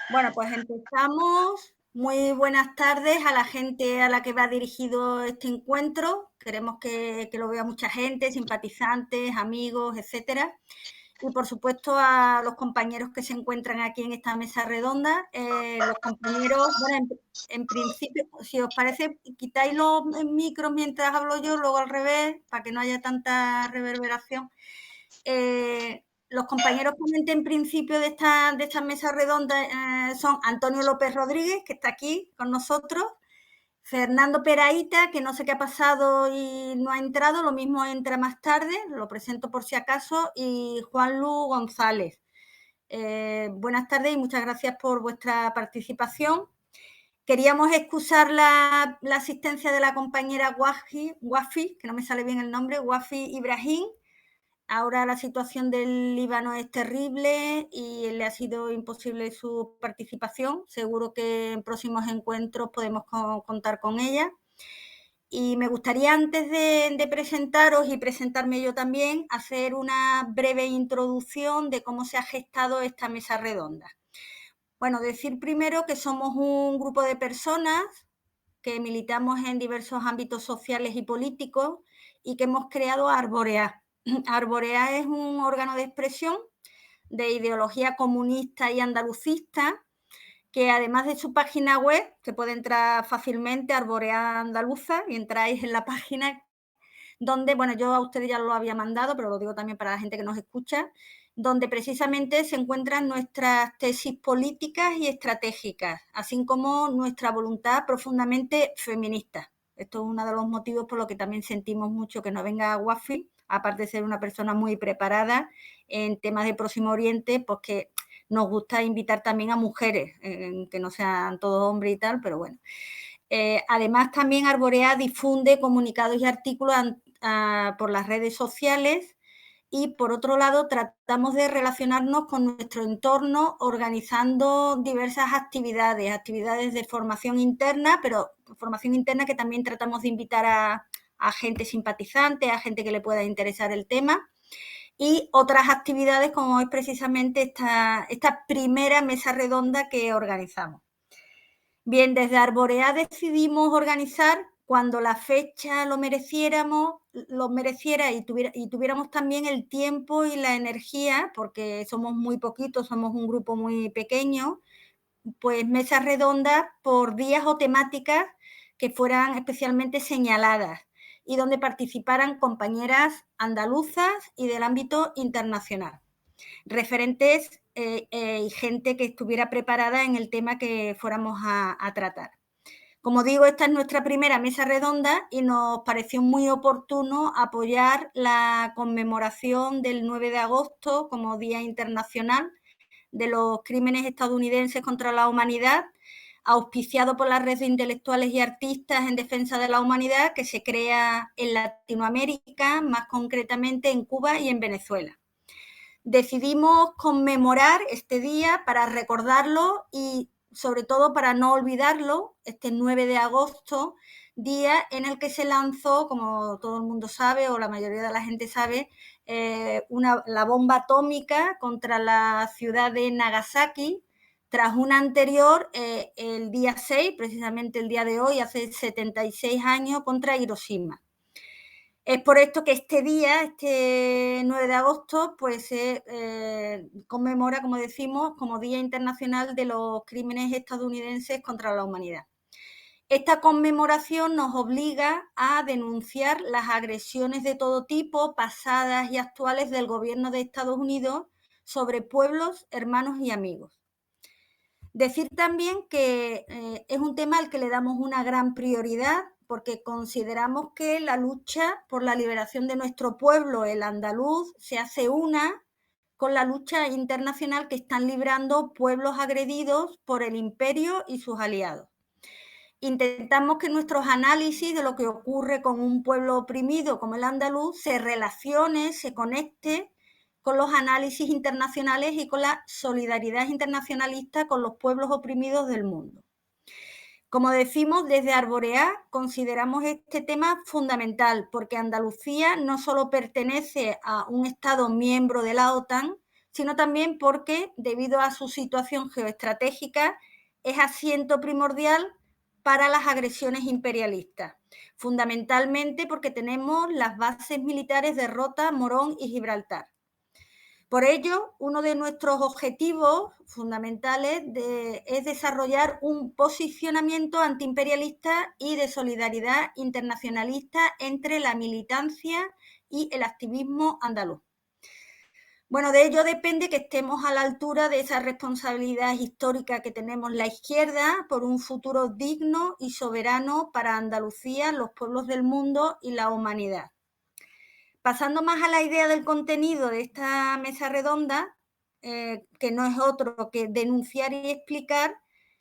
Bueno, pues empezamos. Muy buenas tardes a la gente a la que va dirigido este encuentro. Queremos que lo vea mucha gente, simpatizantes, amigos, etcétera. Y por supuesto a los compañeros que se encuentran aquí en esta mesa redonda. Los compañeros, bueno, en principio, si os parece, quitáis los micros mientras hablo yo, luego al revés, para que no haya tanta reverberación. Los compañeros ponentes en principio de esta mesa redonda son Antonio López Rodríguez, que está aquí con nosotros, Fernando Peraíta, que no sé qué ha pasado y no ha entrado, lo mismo entra más tarde, lo presento por si acaso, y Juan Lu González. Buenas tardes y muchas gracias por vuestra participación. Queríamos excusar la asistencia de la compañera Wafi, que no me sale bien el nombre, Wafi Ibrahim. Ahora la situación del Líbano es terrible y le ha sido imposible su participación. Seguro que en próximos encuentros podemos contar con ella. Y me gustaría, antes de presentaros y presentarme yo también, hacer una breve introducción de cómo se ha gestado esta mesa redonda. Bueno, decir primero que somos un grupo de personas que militamos en diversos ámbitos sociales y políticos y que hemos creado Arborea. Arborea es un órgano de expresión de ideología comunista y andalucista que, además de su página web, que puede entrar fácilmente, Arborea Andaluza, y entráis en la página donde, bueno, yo a ustedes ya lo había mandado, pero lo digo también para la gente que nos escucha, donde precisamente se encuentran nuestras tesis políticas y estratégicas, así como nuestra voluntad profundamente feminista. Esto es uno de los motivos por los que también sentimos mucho que no venga Wafi, aparte de ser una persona muy preparada en temas de Próximo Oriente, pues que nos gusta invitar también a mujeres, que no sean todos hombres y tal, pero bueno. Además, también Arborea difunde comunicados y artículos por las redes sociales y, por otro lado, tratamos de relacionarnos con nuestro entorno organizando diversas actividades de formación interna, pero formación interna que también tratamos de invitar a gente simpatizante, a gente que le pueda interesar el tema, y otras actividades como es precisamente esta primera mesa redonda que organizamos. Bien, desde Arborea decidimos organizar cuando la fecha lo mereciera y tuviéramos también el tiempo y la energía, porque somos muy poquitos, somos un grupo muy pequeño, pues mesas redondas por días o temáticas que fueran especialmente señaladas y donde participaran compañeras andaluzas y del ámbito internacional, referentes y gente que estuviera preparada en el tema que fuéramos a tratar. Como digo, esta es nuestra primera mesa redonda y nos pareció muy oportuno apoyar la conmemoración del 9 de agosto como Día Internacional de los Crímenes Estadounidenses contra la Humanidad, auspiciado por la red de intelectuales y artistas en defensa de la humanidad que se crea en Latinoamérica, más concretamente en Cuba y en Venezuela. Decidimos conmemorar este día para recordarlo y, sobre todo, para no olvidarlo, este 9 de agosto, día en el que se lanzó, como todo el mundo sabe o la mayoría de la gente sabe, la bomba atómica contra la ciudad de Nagasaki, tras una anterior, el día 6, precisamente el día de hoy, hace 76 años, contra Hiroshima. Es por esto que este día, este 9 de agosto, pues se conmemora, como decimos, como Día Internacional de los Crímenes Estadounidenses contra la Humanidad. Esta conmemoración nos obliga a denunciar las agresiones de todo tipo, pasadas y actuales, del gobierno de Estados Unidos sobre pueblos, hermanos y amigos. Decir también que es un tema al que le damos una gran prioridad porque consideramos que la lucha por la liberación de nuestro pueblo, el andaluz, se hace una con la lucha internacional que están librando pueblos agredidos por el imperio y sus aliados. Intentamos que nuestros análisis de lo que ocurre con un pueblo oprimido como el andaluz se relacione, se conecte con los análisis internacionales y con la solidaridad internacionalista con los pueblos oprimidos del mundo. Como decimos, desde Arborea consideramos este tema fundamental porque Andalucía no solo pertenece a un Estado miembro de la OTAN, sino también porque, debido a su situación geoestratégica, es asiento primordial para las agresiones imperialistas, fundamentalmente porque tenemos las bases militares de Rota, Morón y Gibraltar. Por ello, uno de nuestros objetivos fundamentales es desarrollar un posicionamiento antiimperialista y de solidaridad internacionalista entre la militancia y el activismo andaluz. Bueno, de ello depende que estemos a la altura de esa responsabilidad histórica que tenemos la izquierda por un futuro digno y soberano para Andalucía, los pueblos del mundo y la humanidad. Pasando más a la idea del contenido de esta mesa redonda, que no es otro que denunciar y explicar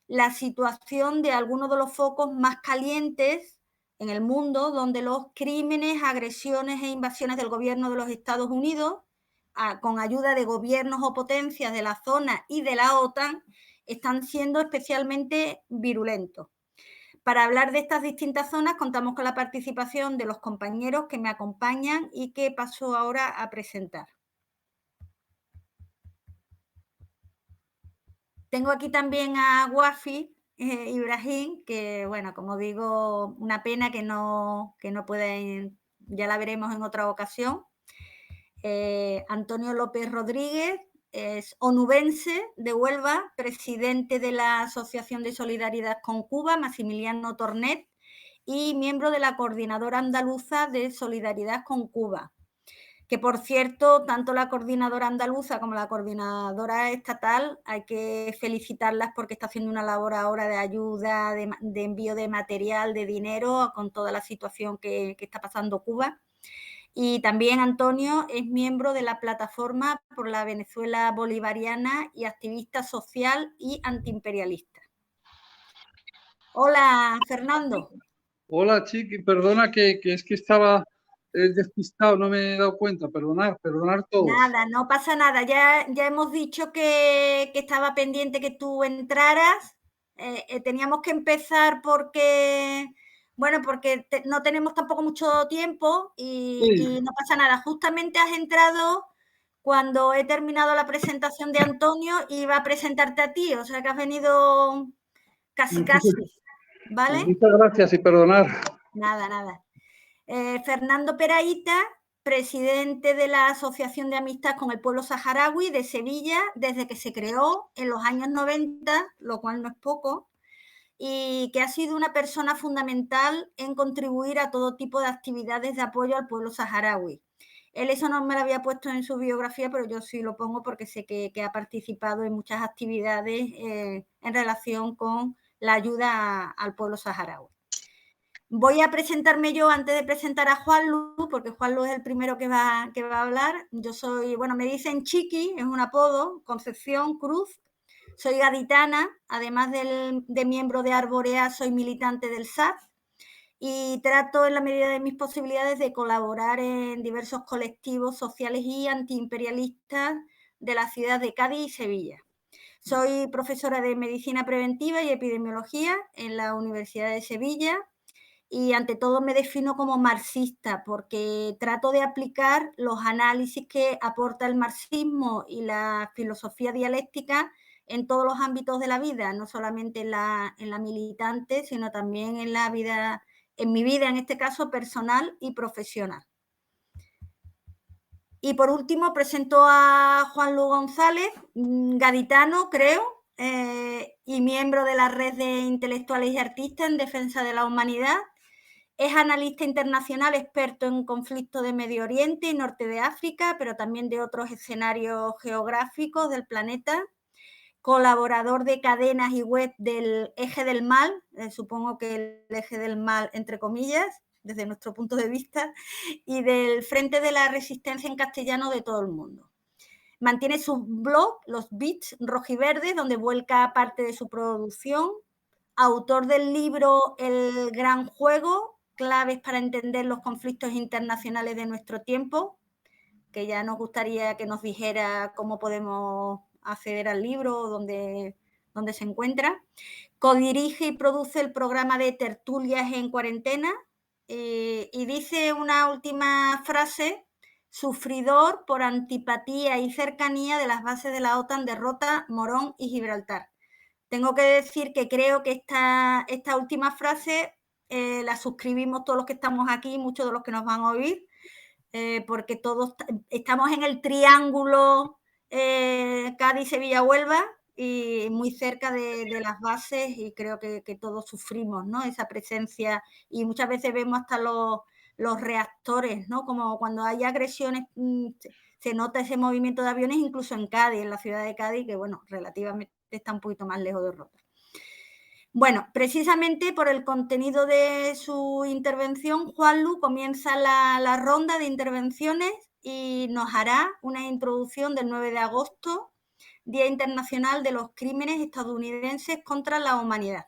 la situación de algunos de los focos más calientes en el mundo, donde los crímenes, agresiones e invasiones del gobierno de los Estados Unidos, con ayuda de gobiernos o potencias de la zona y de la OTAN, están siendo especialmente virulentos. Para hablar de estas distintas zonas contamos con la participación de los compañeros que me acompañan y que paso ahora a presentar. Tengo aquí también a Wafi Ibrahim, que bueno, como digo, una pena que no pueden, ya la veremos en otra ocasión. Antonio López Rodríguez es onubense de Huelva, presidente de la Asociación de Solidaridad con Cuba, Maximiliano Tornet, y miembro de la Coordinadora Andaluza de Solidaridad con Cuba, que por cierto, tanto la Coordinadora Andaluza como la Coordinadora Estatal hay que felicitarlas porque está haciendo una labor ahora de ayuda, de envío de material, de dinero, con toda la situación que está pasando Cuba. Y también Antonio es miembro de la Plataforma por la Venezuela Bolivariana y activista social y antiimperialista. Hola, Fernando. Hola, Chiqui, perdona que es que estaba despistado, no me he dado cuenta, perdonar todos. Nada, no pasa nada. Ya hemos dicho que estaba pendiente que tú entraras. Teníamos que empezar porque, bueno, porque no tenemos tampoco mucho tiempo Sí, y no pasa nada. Justamente has entrado cuando he terminado la presentación de Antonio y iba a presentarte a ti, o sea que has venido casi, muchas, ¿vale? muchas gracias y perdonar. Nada, nada. Fernando Peraíta, presidente de la Asociación de Amistad con el Pueblo Saharaui de Sevilla, desde que se creó en los años 90, lo cual no es poco, y que ha sido una persona fundamental en contribuir a todo tipo de actividades de apoyo al pueblo saharaui. Él eso no me lo había puesto en su biografía, pero yo sí lo pongo porque sé que ha participado en muchas actividades en relación con la ayuda al pueblo saharaui. Voy a presentarme yo antes de presentar a Juanlu, porque Juanlu es el primero que va a hablar. Yo soy, bueno, me dicen Chiqui, es un apodo, Concepción Cruz. Soy gaditana, además de miembro de Arborea, soy militante del SAT y trato en la medida de mis posibilidades de colaborar en diversos colectivos sociales y antiimperialistas de la ciudad de Cádiz y Sevilla. Soy profesora de Medicina Preventiva y Epidemiología en la Universidad de Sevilla y ante todo me defino como marxista porque trato de aplicar los análisis que aporta el marxismo y la filosofía dialéctica en todos los ámbitos de la vida, no solamente en la militante, sino también en la vida, en mi vida, en este caso personal y profesional. Y por último presento a Juan Luis González, gaditano, creo, y miembro de la red de intelectuales y artistas en defensa de la humanidad. Es analista internacional, experto en conflictos de Medio Oriente y Norte de África, pero también de otros escenarios geográficos del planeta. Colaborador de cadenas y web del Eje del Mal, supongo que el Eje del Mal entre comillas, desde nuestro punto de vista, y del Frente de la Resistencia en castellano de todo el mundo. Mantiene su blog, Los Bits Rojiverdes, donde vuelca parte de su producción. Autor del libro El Gran Juego, claves para entender los conflictos internacionales de nuestro tiempo, que ya nos gustaría que nos dijera cómo podemos acceder al libro, dónde se encuentra. Codirige y produce el programa de tertulias en cuarentena y dice una última frase sufridor por antipatía y cercanía de las bases de la OTAN de Rota, Morón y Gibraltar. Tengo que decir que creo que esta última frase la suscribimos todos los que estamos aquí, muchos de los que nos van a oír, porque todos estamos en el triángulo Cádiz, Sevilla, Huelva, y muy cerca de las bases, y creo que todos sufrimos, ¿no?, esa presencia, y muchas veces vemos hasta los reactores, ¿no?, como cuando hay agresiones, se nota ese movimiento de aviones, incluso en Cádiz, en la ciudad de Cádiz, que bueno, relativamente está un poquito más lejos de Rota. Bueno, precisamente por el contenido de su intervención, Juanlu comienza la ronda de intervenciones y nos hará una introducción del 9 de agosto, Día Internacional de los Crímenes Estadounidenses contra la Humanidad.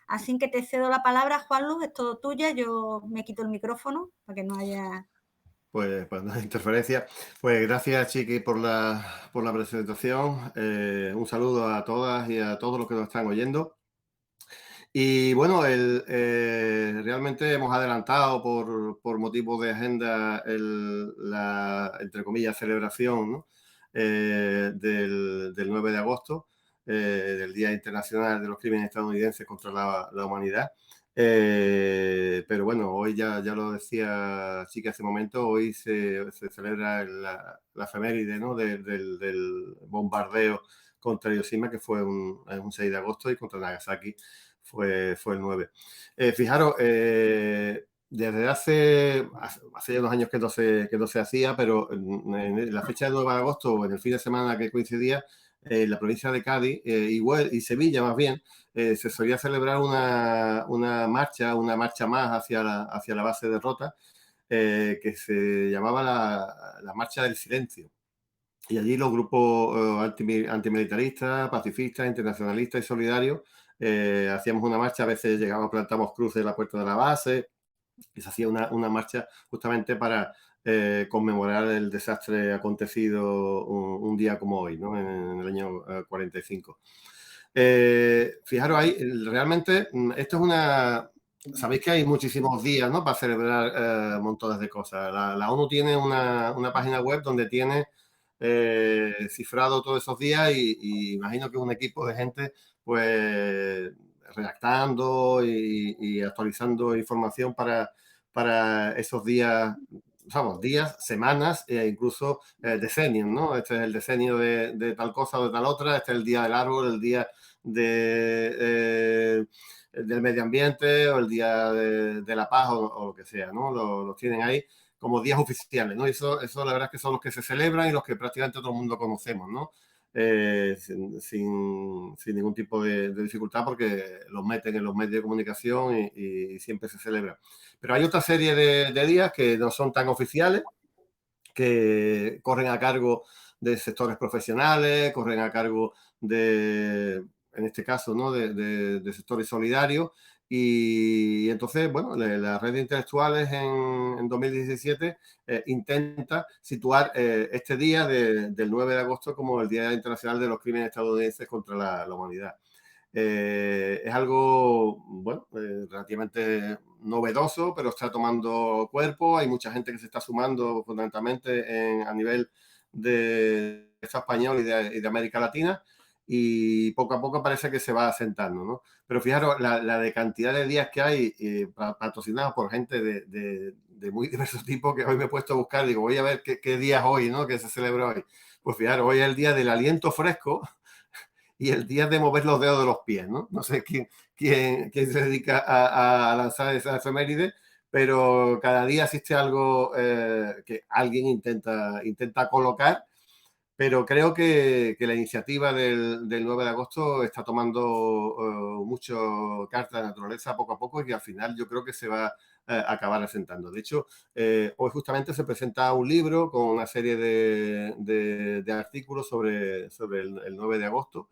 Así que te cedo la palabra, Juanlu, es todo tuya. Yo me quito el micrófono para que no haya... Pues no hay interferencia. Pues gracias, Chiqui, por la presentación. Un saludo a todas y a todos los que nos están oyendo. Y bueno, realmente hemos adelantado por motivos de agenda la, entre comillas, celebración, ¿no?, del 9 de agosto, del Día Internacional de los Crímenes Estadounidenses contra la Humanidad. Pero bueno, hoy ya lo decía Chiqui hace un momento, hoy se celebra la efeméride, ¿no?, del bombardeo contra Hiroshima, que fue un 6 de agosto, y contra Nagasaki fue el 9. Fijaros, desde hace ya unos años que no se hacía, pero en la fecha del 9 de agosto, en el fin de semana que coincidía, en la provincia de Cádiz y Sevilla más bien, se solía celebrar una marcha más hacia la base de Rota, que se llamaba la Marcha del Silencio. Y allí los grupos antimilitaristas, pacifistas, internacionalistas y solidarios hacíamos una marcha, a veces llegábamos, plantamos cruces en la puerta de la base, y se hacía una marcha justamente para conmemorar el desastre acontecido un día como hoy, ¿no?, en el año 45. Fijaros ahí, realmente esto es una... Sabéis que hay muchísimos días, ¿no?, para celebrar montones de cosas. La ONU tiene una página web donde tiene cifrado todos esos días y imagino que un equipo de gente pues redactando y actualizando información para esos días, vamos, días, semanas e incluso decenios, ¿no? Este es el decenio de tal cosa o de tal otra, este es el día del árbol, el día del medio ambiente o el día de la paz o lo que sea, ¿no? Los tienen ahí como días oficiales, ¿no? Y eso la verdad es que son los que se celebran y los que prácticamente todo el mundo conocemos, ¿no? Sin ningún tipo de dificultad, porque los meten en los medios de comunicación y siempre se celebran. Pero hay otra serie de días que no son tan oficiales, que corren a cargo de sectores profesionales, corren a cargo en este caso, ¿no?, de sectores solidarios. Y entonces, bueno, la red de intelectuales en 2017 intenta situar este día del 9 de agosto como el Día Internacional de los Crímenes Estadounidenses contra la Humanidad. Es algo, bueno, relativamente novedoso, pero está tomando cuerpo. Hay mucha gente que se está sumando fundamentalmente a nivel de español y de América Latina, y poco a poco parece que se va asentando, ¿no? Pero fijaros la de cantidad de días que hay patrocinados por gente de muy diversos tipos, que hoy me he puesto a buscar, digo, voy a ver qué día es hoy, ¿no?, que se celebra hoy. Pues fijaros, hoy es el día del aliento fresco y el día de mover los dedos de los pies, ¿no? No sé quién se dedica a lanzar esa efeméride, pero cada día existe algo que alguien intenta colocar, pero creo que la iniciativa del 9 de agosto está tomando mucho carta de naturaleza poco a poco, y que al final yo creo que se va a acabar asentando. De hecho, hoy justamente se presenta un libro con una serie de artículos sobre el 9 de agosto,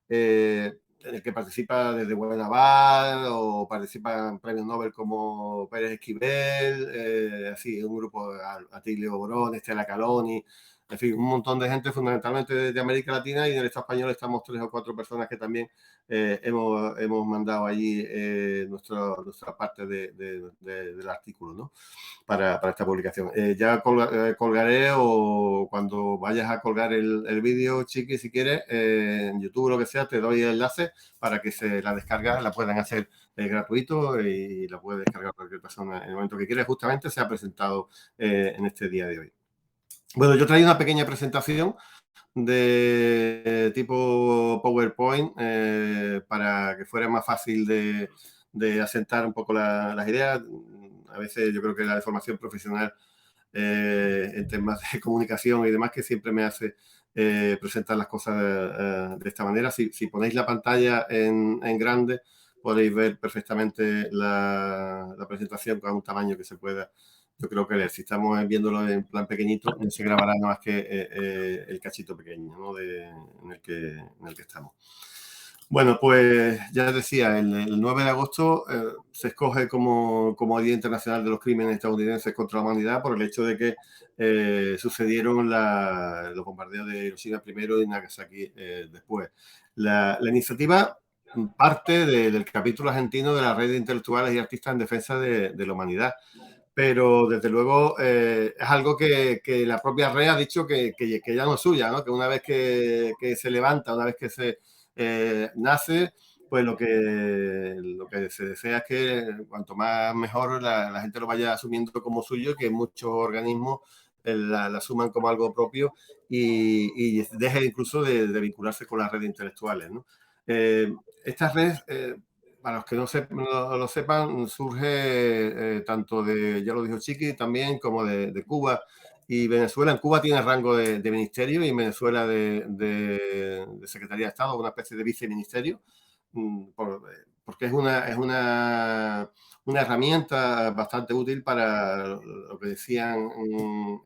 en el que participa desde Buenaval, o participan premios Nobel como Pérez Esquivel, así un grupo, Atilio Borón, Estela Caloni, En fin, un montón de gente, fundamentalmente de América Latina, y en el Estado español estamos 3 o 4 personas que también hemos mandado allí nuestra parte del artículo, ¿no? Para esta publicación. Ya colgaré, o cuando vayas a colgar el vídeo, Chiqui, si quieres, en YouTube o lo que sea, te doy el enlace para que la descarga la puedan hacer gratuito, y la puede descargar cualquier persona en el momento que quiera. Justamente se ha presentado en este día de hoy. Bueno, yo traía una pequeña presentación de tipo PowerPoint para que fuera más fácil de asentar un poco las ideas. A veces yo creo que la formación profesional en temas de comunicación y demás, que siempre me hace presentar las cosas de esta manera. Si ponéis la pantalla en grande, podéis ver perfectamente la presentación con un tamaño que se pueda, yo creo que leer. Si estamos viéndolo en plan pequeñito, no se grabará nada más que el cachito pequeño, ¿no? en el que estamos. Bueno, pues ya les decía, el 9 de agosto se escoge como Día Internacional de los Crímenes Estadounidenses contra la Humanidad por el hecho de que sucedieron los bombardeos de Hiroshima primero y Nagasaki después. La iniciativa parte del capítulo argentino de la Red de Intelectuales y Artistas en Defensa de la Humanidad, pero desde luego es algo que la propia red ha dicho que ya no es suya, ¿no? Que una vez que se levanta, una vez que se nace, pues lo que se desea es que cuanto más mejor la gente lo vaya asumiendo como suyo, que muchos organismos la asuman como algo propio, y deje incluso de vincularse con las redes intelectuales, ¿no? Estas redes, para los que no lo sepan, surge tanto ya lo dijo Chiqui, también como de Cuba y Venezuela. En Cuba tiene rango de ministerio, y en Venezuela de Secretaría de Estado, una especie de viceministerio, porque es una herramienta bastante útil para lo que decían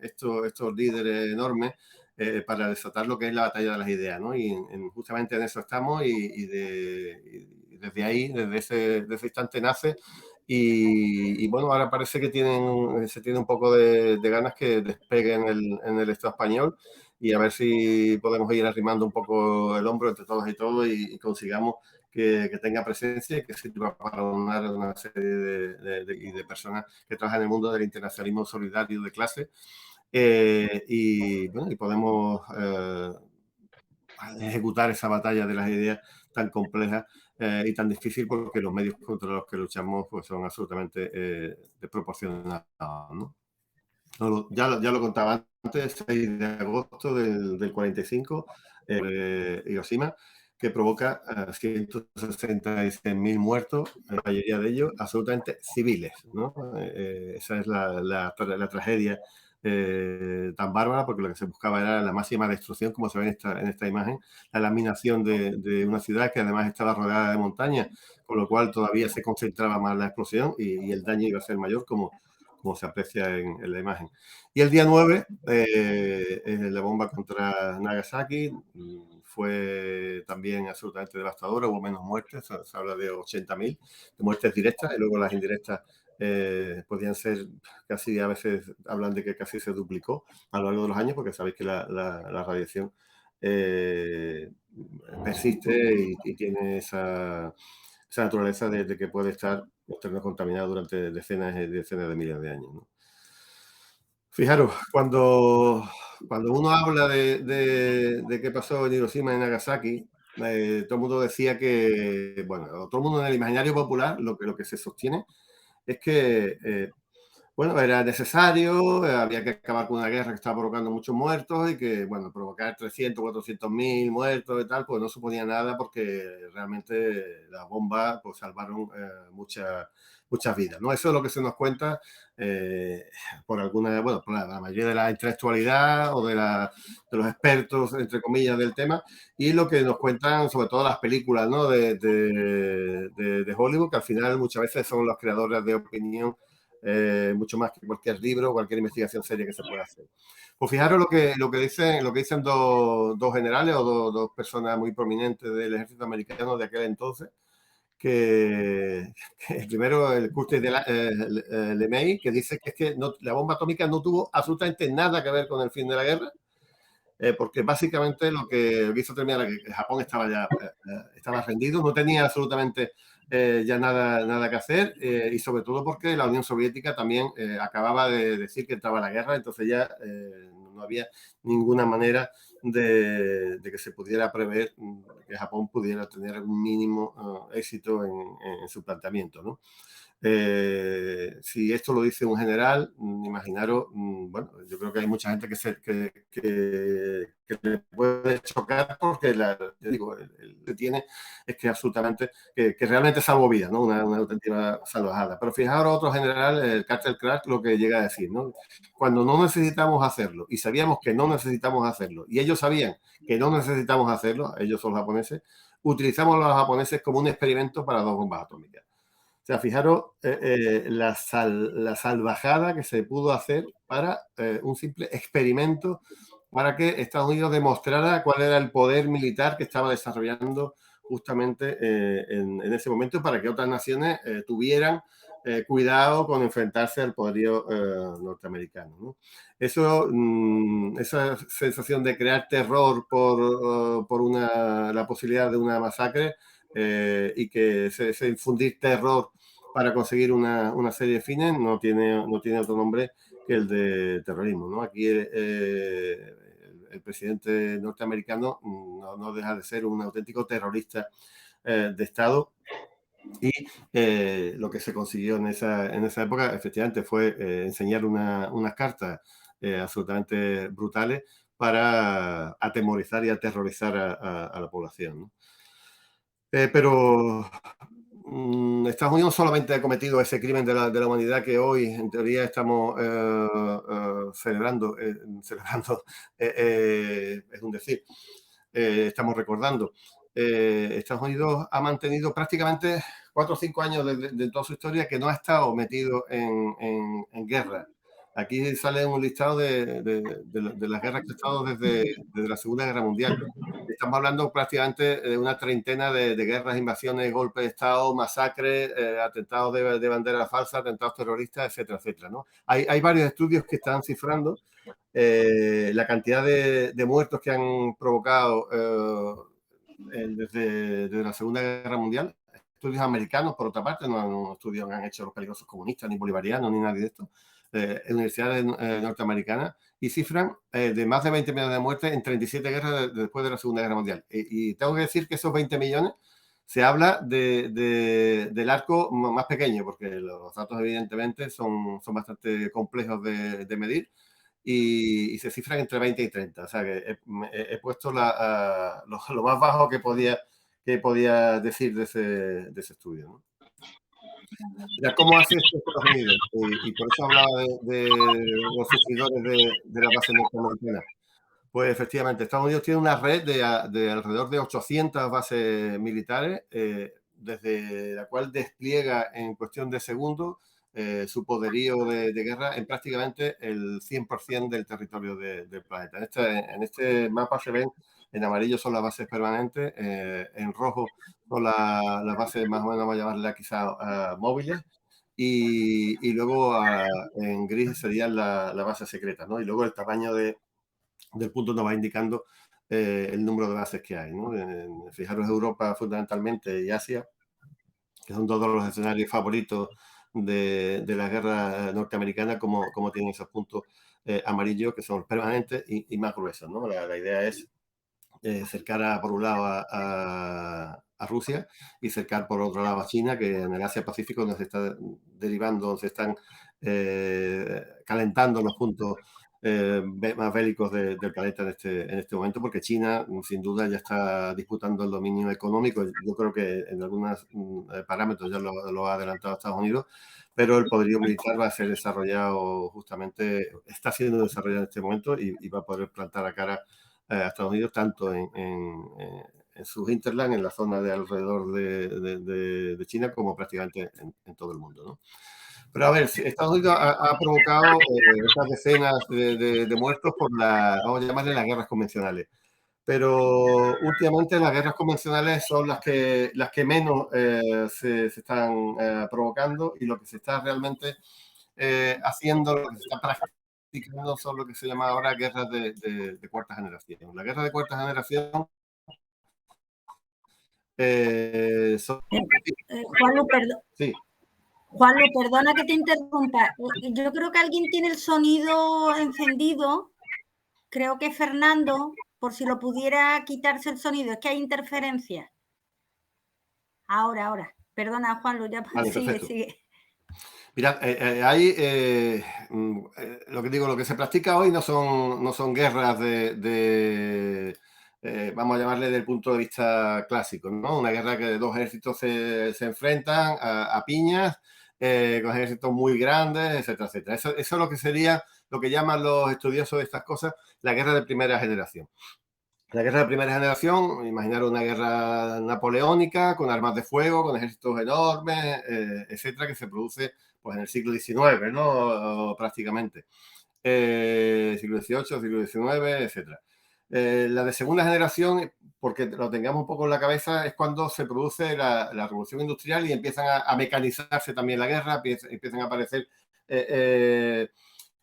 estos líderes enormes, para desatar lo que es la batalla de las ideas, ¿no? Y justamente en eso estamos, y desde ahí, desde ese instante nace. Y bueno, ahora parece que se tiene un poco de ganas que despegue en el Estado español, y a ver si podemos ir arrimando un poco el hombro entre todos y todos, y consigamos que tenga presencia y que sirva para una serie de personas que trabajan en el mundo del internacionalismo solidario de clase. Y podemos ejecutar esa batalla de las ideas tan compleja y tan difícil, porque los medios contra los que luchamos pues son absolutamente desproporcionados, ¿no? Ya lo contaba antes, 6 de agosto del 45, Hiroshima, que provoca 166.000 muertos, la mayoría de ellos absolutamente civiles, ¿no? Esa es la tragedia tan bárbara, porque lo que se buscaba era la máxima destrucción, como se ve en esta imagen, la laminación de una ciudad que además estaba rodeada de montañas, con lo cual todavía se concentraba más la explosión, y el daño iba a ser mayor, como se aprecia en la imagen. Y el día 9, la bomba contra Nagasaki fue también absolutamente devastadora. Hubo menos muertes, se habla de 80.000 de muertes directas, y luego las indirectas podían ser casi, a veces hablan de que casi se duplicó a lo largo de los años, porque sabéis que la radiación persiste y tiene esa naturaleza de que puede estar los terrenos contaminados durante decenas y decenas de miles de años, ¿no? Fijaros, cuando uno habla de qué pasó en Hiroshima y en Nagasaki, todo el mundo decía que, bueno, todo el mundo en el imaginario popular, lo que se sostiene es que bueno, era necesario, había que acabar con una guerra que estaba provocando muchos muertos, y que, bueno, provocar 300, 400.000 muertos y tal, pues no suponía nada, porque realmente las bombas pues salvaron muchas vidas, ¿no? Eso es lo que se nos cuenta por la mayoría de la intelectualidad o de los expertos, entre comillas, del tema, y lo que nos cuentan sobre todo las películas, ¿no? de Hollywood, que al final muchas veces son los creadores de opinión, mucho más que cualquier libro o cualquier investigación seria que se pueda hacer. Pues fijaros lo que dicen dos generales, o dos personas muy prominentes del ejército americano de aquel entonces, que primero el Curtis LeMay, que dice que es que la bomba atómica no tuvo absolutamente nada que ver con el fin de la guerra, porque básicamente lo que hizo terminar era que Japón estaba ya estaba rendido, no tenía absolutamente ya nada que hacer, y sobre todo porque la Unión Soviética también acababa de decir que entraba la guerra, entonces ya no había ninguna manera de que se pudiera prever que Japón pudiera tener algún mínimo éxito en su planteamiento, ¿no? Si esto lo dice un general, imaginaros, bueno, yo creo que hay mucha gente que le puede chocar porque yo digo, el que tiene es que absolutamente, que realmente salvó vida, ¿no? Una auténtica salvajada. Pero fijaros otro general, el Carter Crack, lo que llega a decir, ¿no? Cuando no necesitamos hacerlo y sabíamos que no necesitamos hacerlo y ellos sabían que no necesitamos hacerlo, ellos son los japoneses, utilizamos a los japoneses como un experimento para 2 bombas atómicas. O sea, fijaros la salvajada que se pudo hacer para un simple experimento para que Estados Unidos demostrara cuál era el poder militar que estaba desarrollando justamente en ese momento para que otras naciones tuvieran cuidado con enfrentarse al poderío norteamericano, ¿no? Eso, esa sensación de crear terror por la posibilidad de una masacre y que se infundir terror para conseguir una serie de fines no tiene otro nombre que el de terrorismo, ¿no? Aquí el presidente norteamericano no deja de ser un auténtico terrorista de Estado y lo que se consiguió en esa época efectivamente fue enseñar unas cartas absolutamente brutales para atemorizar y aterrorizar a la población, ¿no? Pero Estados Unidos solamente ha cometido ese crimen de la humanidad que hoy, en teoría, estamos celebrando, es un decir, estamos recordando. Estados Unidos ha mantenido prácticamente 4 o 5 años de toda su historia que no ha estado metido en guerra. Aquí sale un listado de las guerras que ha estado desde la Segunda Guerra Mundial. Estamos hablando prácticamente de una treintena de guerras, invasiones, golpes de Estado, masacres, atentados de bandera falsa, atentados terroristas, etcétera, etcétera, ¿no? Hay varios estudios que están cifrando la cantidad de muertos que han provocado desde la Segunda Guerra Mundial. Estudios americanos, por otra parte, no estudios que han hecho los peligrosos comunistas, ni bolivarianos, ni nadie de esto. Universidades norteamericanas y cifran de más de 20 millones de muertes en 37 guerras después de la Segunda Guerra Mundial. Y tengo que decir que esos 20 millones se habla del arco más pequeño, porque los datos evidentemente son bastante complejos de medir y se cifran entre 20 y 30. O sea que he puesto lo más bajo que podía decir de ese estudio, ¿no? Ya, ¿cómo hace esto Estados Unidos? Y por eso hablaba de los sufridores de la base norteamericana. Pues efectivamente, Estados Unidos tiene una red de alrededor de 800 bases militares, desde la cual despliega en cuestión de segundos su poderío de guerra en prácticamente el 100% del territorio del planeta. En este mapa se ven, en amarillo son las bases permanentes, en rojo son las bases más o menos, vamos a llamarlas quizá móviles, y luego en gris serían las bases secretas, ¿no? Y luego el tamaño del punto nos va indicando el número de bases que hay, ¿no? Fijaros, Europa fundamentalmente y Asia, que son todos los escenarios favoritos de la guerra norteamericana, como tienen esos puntos amarillos que son permanentes y más gruesos, ¿no? La idea es cercar por un lado a Rusia y cercar por otro lado a China, que en el Asia-Pacífico nos está derivando, se están calentando los puntos más bélicos del planeta en este momento, porque China sin duda ya está disputando el dominio económico. Yo creo que en algunos parámetros ya lo ha adelantado Estados Unidos, pero el poderío militar va a ser desarrollado justamente, está siendo desarrollado en este momento y va a poder plantar a cara a Estados Unidos, tanto en sus hinterland, en la zona de alrededor de China, como prácticamente en todo el mundo, ¿no? Pero a ver, Estados Unidos ha provocado estas decenas de muertos por vamos a llamarle las guerras convencionales. Pero últimamente las guerras convencionales son las que menos se están provocando, y lo que se está realmente haciendo, lo que se está practicando son lo que se llama ahora guerras de cuarta generación. La guerra de cuarta generación son... Juanlu, Sí. Juanlu, perdona que te interrumpa. Yo creo que alguien tiene el sonido encendido. Creo que Fernando, por si lo pudiera quitarse el sonido. Es que hay interferencia. Ahora. Perdona, Juanlu, ya Vale, sigue, perfecto. sigue. Mirad, hay lo que digo, lo que se practica hoy no son guerras vamos a llamarle desde el punto de vista clásico, ¿no? Una guerra que dos ejércitos se enfrentan a piñas, con ejércitos muy grandes, etcétera, etcétera. Eso es lo que sería, lo que llaman los estudiosos de estas cosas, la guerra de primera generación. La guerra de primera generación, imaginar una guerra napoleónica con armas de fuego, con ejércitos enormes, etcétera, que se produce pues, en el siglo XIX, ¿no? Prácticamente. Siglo XVIII, siglo XIX, etcétera. La de segunda generación, porque lo tengamos un poco en la cabeza, es cuando se produce la revolución industrial y empiezan a mecanizarse también la guerra, empiezan a aparecer...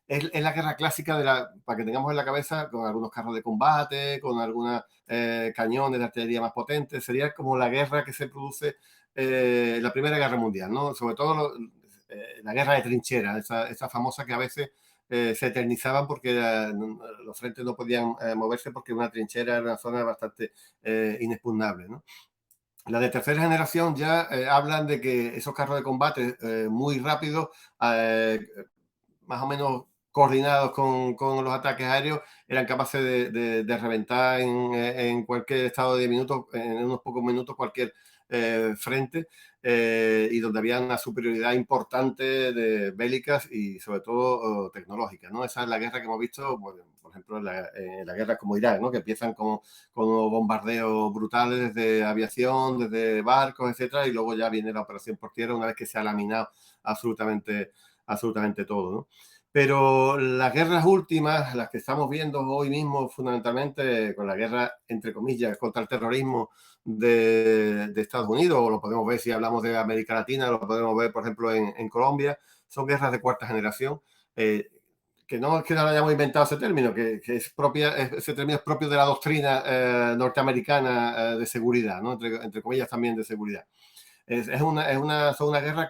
es la guerra clásica para que tengamos en la cabeza, con algunos carros de combate, con algunos cañones de artillería más potentes. Sería como la guerra que se produce en la Primera Guerra Mundial, ¿no? Sobre todo la guerra de trincheras, esa famosa que a veces se eternizaban porque los frentes no podían moverse porque una trinchera era una zona bastante inexpugnable, ¿no? La de tercera generación ya hablan de que esos carros de combate muy rápidos, más o menos coordinados con los ataques aéreos, eran capaces de reventar en cualquier estado de minutos, en unos pocos minutos, cualquier frente, y donde había una superioridad importante de bélicas y sobre todo tecnológica, ¿no? Esa es la guerra que hemos visto, bueno, por ejemplo, en la guerra como Irak, ¿no? Que empiezan con unos bombardeos brutales desde aviación, desde barcos, etcétera, y luego ya viene la operación por tierra una vez que se ha laminado absolutamente todo, ¿no? Pero las guerras últimas, las que estamos viendo hoy mismo, fundamentalmente con la guerra, entre comillas, contra el terrorismo de Estados Unidos, o lo podemos ver si hablamos de América Latina, lo podemos ver, por ejemplo, en Colombia, son guerras de cuarta generación, que no es que no lo hayamos inventado ese término, que es ese término es propio de la doctrina norteamericana de seguridad, ¿no? Entre comillas también de seguridad. Son una guerra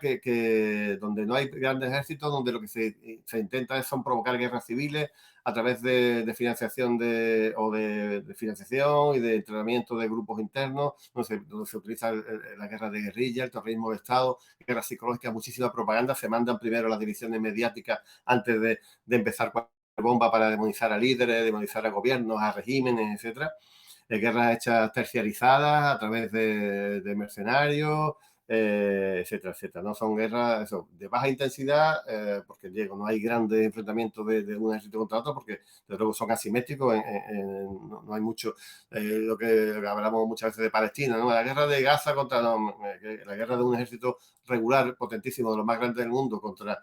donde no hay grandes ejércitos, donde lo que se intenta son provocar guerras civiles a través de financiación de financiación y de entrenamiento de grupos internos, donde se utiliza la guerra de guerrilla, el terrorismo de Estado, guerras psicológicas, muchísima propaganda. Se mandan primero las divisiones mediáticas antes de empezar cualquier bomba para demonizar a líderes, demonizar a gobiernos, a regímenes, etcétera. Guerras hechas terciarizadas a través de mercenarios, etcétera, etcétera. No son guerras de baja intensidad, porque Diego, no hay grandes enfrentamientos de un ejército contra otro, porque desde luego son asimétricos, no hay mucho, lo que hablamos muchas veces de Palestina, ¿no? La guerra de Gaza la guerra de un ejército regular, potentísimo, de los más grandes del mundo, contra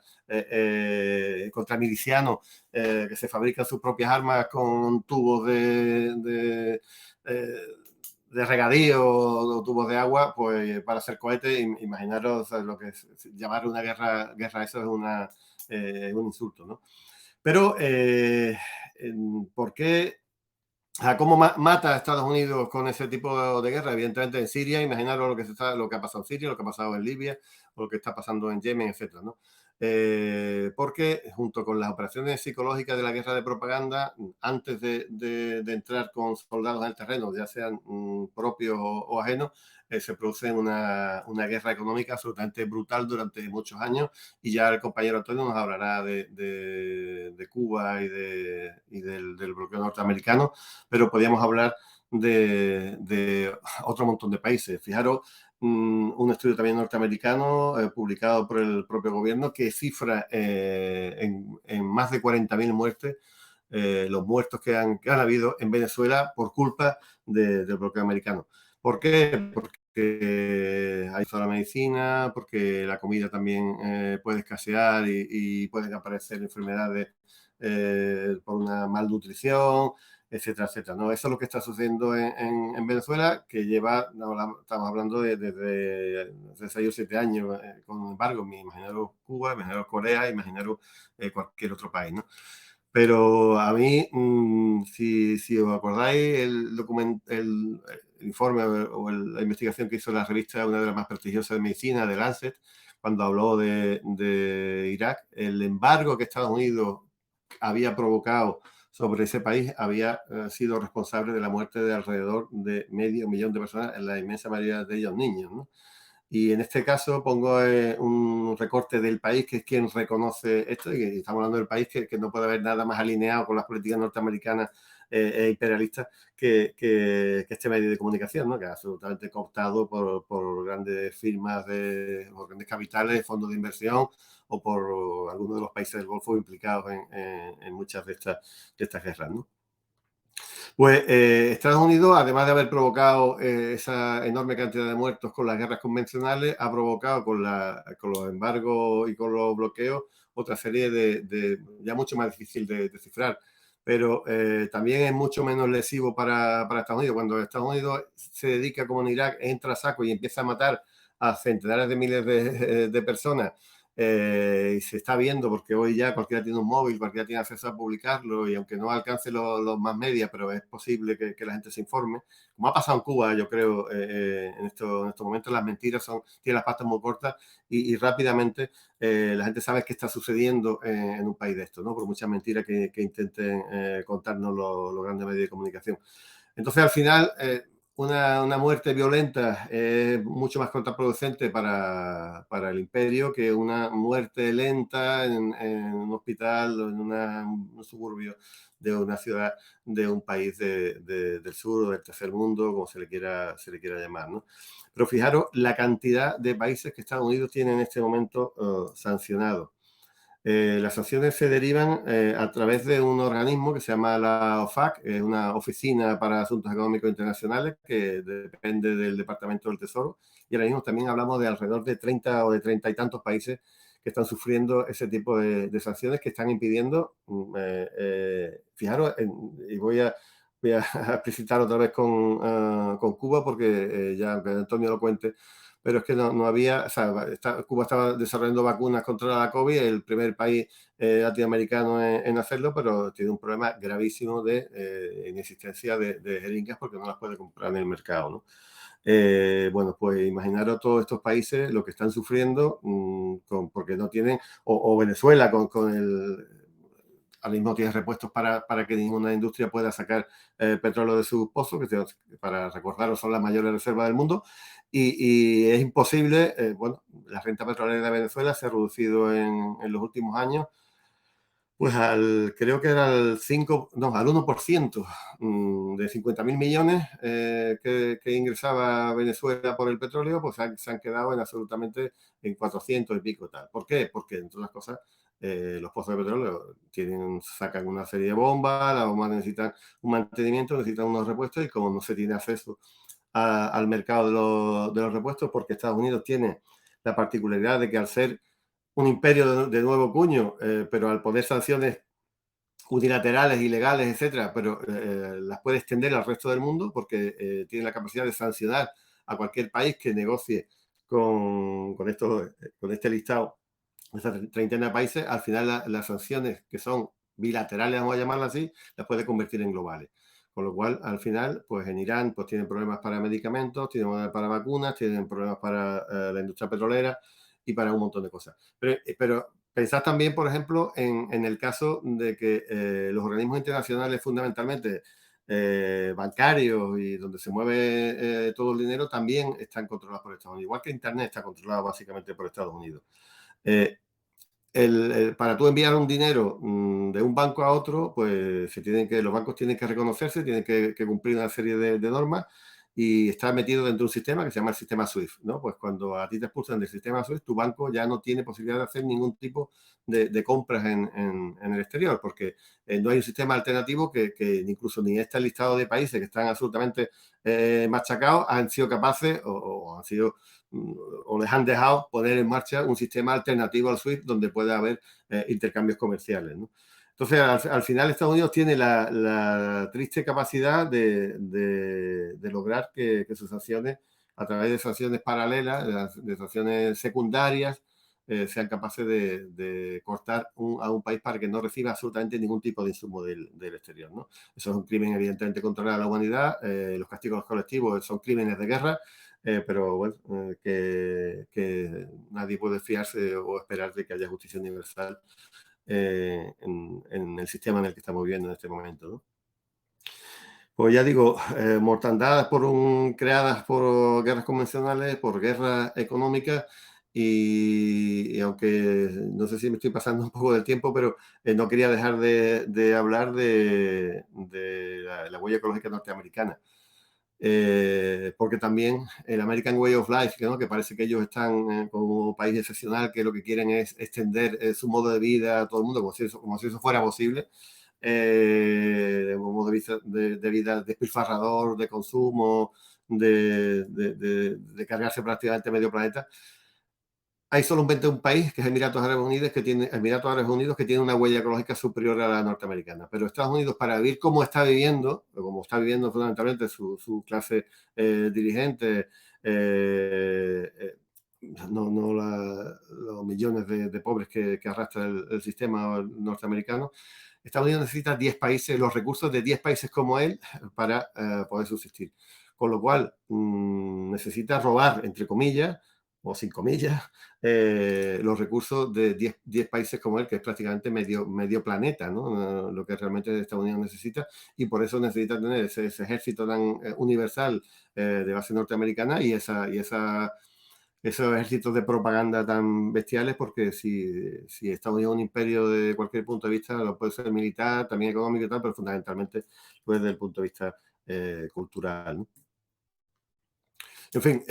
milicianos que se fabrican sus propias armas con tubos de regadío o tubos de agua, pues para hacer cohetes. Imaginaros lo que es llamar una guerra eso es un insulto, ¿no? Pero, ¿por qué? ¿Cómo mata a Estados Unidos con ese tipo de guerra? Evidentemente en Siria, imaginaros lo que ha pasado en Siria, lo que ha pasado en Libia, o lo que está pasando en Yemen, etcétera, ¿no? Porque junto con las operaciones psicológicas de la guerra de propaganda, antes de entrar con soldados en el terreno, ya sean propios o ajenos, se produce una guerra económica absolutamente brutal durante muchos años, y ya el compañero Antonio nos hablará de Cuba y del bloqueo norteamericano, pero podríamos hablar de otro montón de países. Fijaros, un estudio también norteamericano publicado por el propio gobierno que cifra en más de 40.000 muertes los muertos que han habido en Venezuela por culpa del bloqueo americano. ¿Por qué? Porque hay toda la medicina, porque la comida también puede escasear y pueden aparecer enfermedades por una malnutrición, etcétera, etcétera, ¿no? Eso es lo que está sucediendo en Venezuela, que estamos hablando desde 6 o 7 años con embargo. Imaginaros Cuba, imaginaros Corea, imaginaros cualquier otro país, ¿no? Pero a mí, si os acordáis, el informe o la investigación que hizo la revista, una de las más prestigiosas de medicina, de Lancet, cuando habló de Irak, el embargo que Estados Unidos había provocado sobre ese país había sido responsable de la muerte de alrededor de 500.000 de personas, en la inmensa mayoría de ellos niños, ¿no? Y en este caso pongo un recorte del país, que es quien reconoce esto, y estamos hablando del país que no puede haber nada más alineado con las políticas norteamericanas e imperialistas que este medio de comunicación, ¿no? Que es absolutamente cooptado por grandes firmas, por grandes capitales, fondos de inversión o por algunos de los países del Golfo implicados en muchas de estas guerras, ¿no? Pues Estados Unidos, además de haber provocado esa enorme cantidad de muertos con las guerras convencionales, ha provocado con los embargos y con los bloqueos otra serie ya mucho más difícil de cifrar, pero también es mucho menos lesivo para Estados Unidos. Cuando Estados Unidos se dedica, como en Irak, entra a saco y empieza a matar a centenares de miles de personas, y se está viendo, porque hoy ya cualquiera tiene un móvil, cualquiera tiene acceso a publicarlo, y aunque no alcance los más medios, pero es posible que la gente se informe, como ha pasado en Cuba, yo creo, en estos momentos las mentiras tienen las patas muy cortas y rápidamente la gente sabe qué está sucediendo en un país de estos, ¿no? Por muchas mentiras que intenten contarnos los grandes medios de comunicación. Entonces, al final, una muerte violenta es mucho más contraproducente para el imperio que una muerte lenta en un hospital o en un suburbio de una ciudad de un país del sur o del tercer mundo, como se le quiera llamar, ¿no? Pero fijaros la cantidad de países que Estados Unidos tiene en este momento sancionados. Las sanciones se derivan a través de un organismo que se llama la OFAC, una oficina para asuntos económicos internacionales que depende del Departamento del Tesoro. Y ahora mismo también hablamos de alrededor de 30 o de 30 y tantos países que están sufriendo ese tipo de sanciones que están impidiendo, fijaros, y voy a explicitar otra vez con Cuba, porque ya, aunque Antonio lo cuente, pero es que no había, o sea, Cuba estaba desarrollando vacunas contra la COVID, el primer país latinoamericano en hacerlo, pero tiene un problema gravísimo de inexistencia de jeringas porque no las puede comprar en el mercado, ¿no? Bueno, pues imaginaros todos estos países lo que están sufriendo porque no tienen, o Venezuela ahora mismo tiene repuestos para que ninguna industria pueda sacar petróleo de sus pozos, que para recordaros son las mayores reservas del mundo, y es imposible. Bueno, la renta petrolera de Venezuela se ha reducido en los últimos años, pues creo que era al 1% de 50.000 millones que ingresaba Venezuela por el petróleo, pues se han quedado absolutamente en 400 y pico tal. ¿Por qué? Porque, entre otras cosas, los pozos de petróleo sacan una serie de bombas, las bombas necesitan un mantenimiento, necesitan unos repuestos, y como no se tiene acceso al mercado de los repuestos, porque Estados Unidos tiene la particularidad de que, al ser un imperio de nuevo cuño, pero al poner sanciones unilaterales, ilegales, etcétera, pero las puede extender al resto del mundo, porque tiene la capacidad de sancionar a cualquier país que negocie con este listado, esta treintena de países. Al final las sanciones, que son bilaterales, vamos a llamarlas así, las puede convertir en globales. Con lo cual, al final, pues en Irán pues tienen problemas para medicamentos, tienen problemas para vacunas, tienen problemas para la industria petrolera y para un montón de cosas. Pero pensad también, por ejemplo, en el caso de que los organismos internacionales, fundamentalmente bancarios y donde se mueve todo el dinero, también están controlados por Estados Unidos. Igual que Internet está controlado básicamente por Estados Unidos. Para tú enviar un dinero de un banco a otro, pues los bancos tienen que reconocerse, tienen que cumplir una serie de normas, y está metido dentro de un sistema que se llama el sistema SWIFT, ¿no? Pues cuando a ti te expulsan del sistema SWIFT, tu banco ya no tiene posibilidad de hacer ningún tipo de compras en el exterior, porque no hay un sistema alternativo que incluso ni este listado de países que están absolutamente machacados han sido capaces o les han dejado poner en marcha un sistema alternativo al SWIFT donde pueda haber intercambios comerciales, ¿no? Entonces, al final, Estados Unidos tiene la triste capacidad de lograr que sus sanciones, a través de sanciones paralelas, de sanciones secundarias, sean capaces de cortar a un país para que no reciba absolutamente ningún tipo de insumo del exterior, ¿no? Eso es un crimen evidentemente contra la humanidad. Los castigos colectivos son crímenes de guerra, pero bueno, que nadie puede fiarse o esperar de que haya justicia universal en el sistema en el que estamos viviendo en este momento, ¿no? Pues ya digo, mortandad creadas por guerras convencionales, por guerras económicas y aunque no sé si me estoy pasando un poco del tiempo, pero no quería dejar de hablar de la huella ecológica norteamericana. Porque también el American Way of Life, ¿no? Que parece que ellos están como país excepcional, que lo que quieren es extender su modo de vida a todo el mundo, como si eso fuera posible. Un modo de vida despilfarrador, de consumo, de cargarse prácticamente medio planeta. Hay solamente un país, que es Emiratos Árabes Unidos, que tiene una huella ecológica superior a la norteamericana. Pero Estados Unidos, para vivir como está viviendo fundamentalmente su clase dirigente, no los millones de pobres que arrastra el sistema norteamericano, Estados Unidos necesita 10 países, los recursos de 10 países como él para poder subsistir. Con lo cual, necesita robar, entre comillas, o sin comillas, los recursos de 10 países como él, que es prácticamente medio planeta, ¿no? Lo que realmente Estados Unidos necesita, y por eso necesita tener ese ejército tan universal de base norteamericana y esos ejércitos de propaganda tan bestiales, porque si Estados Unidos es un imperio de cualquier punto de vista, lo puede ser militar, también económico y tal, pero fundamentalmente pues, desde el punto de vista cultural, ¿no? En fin,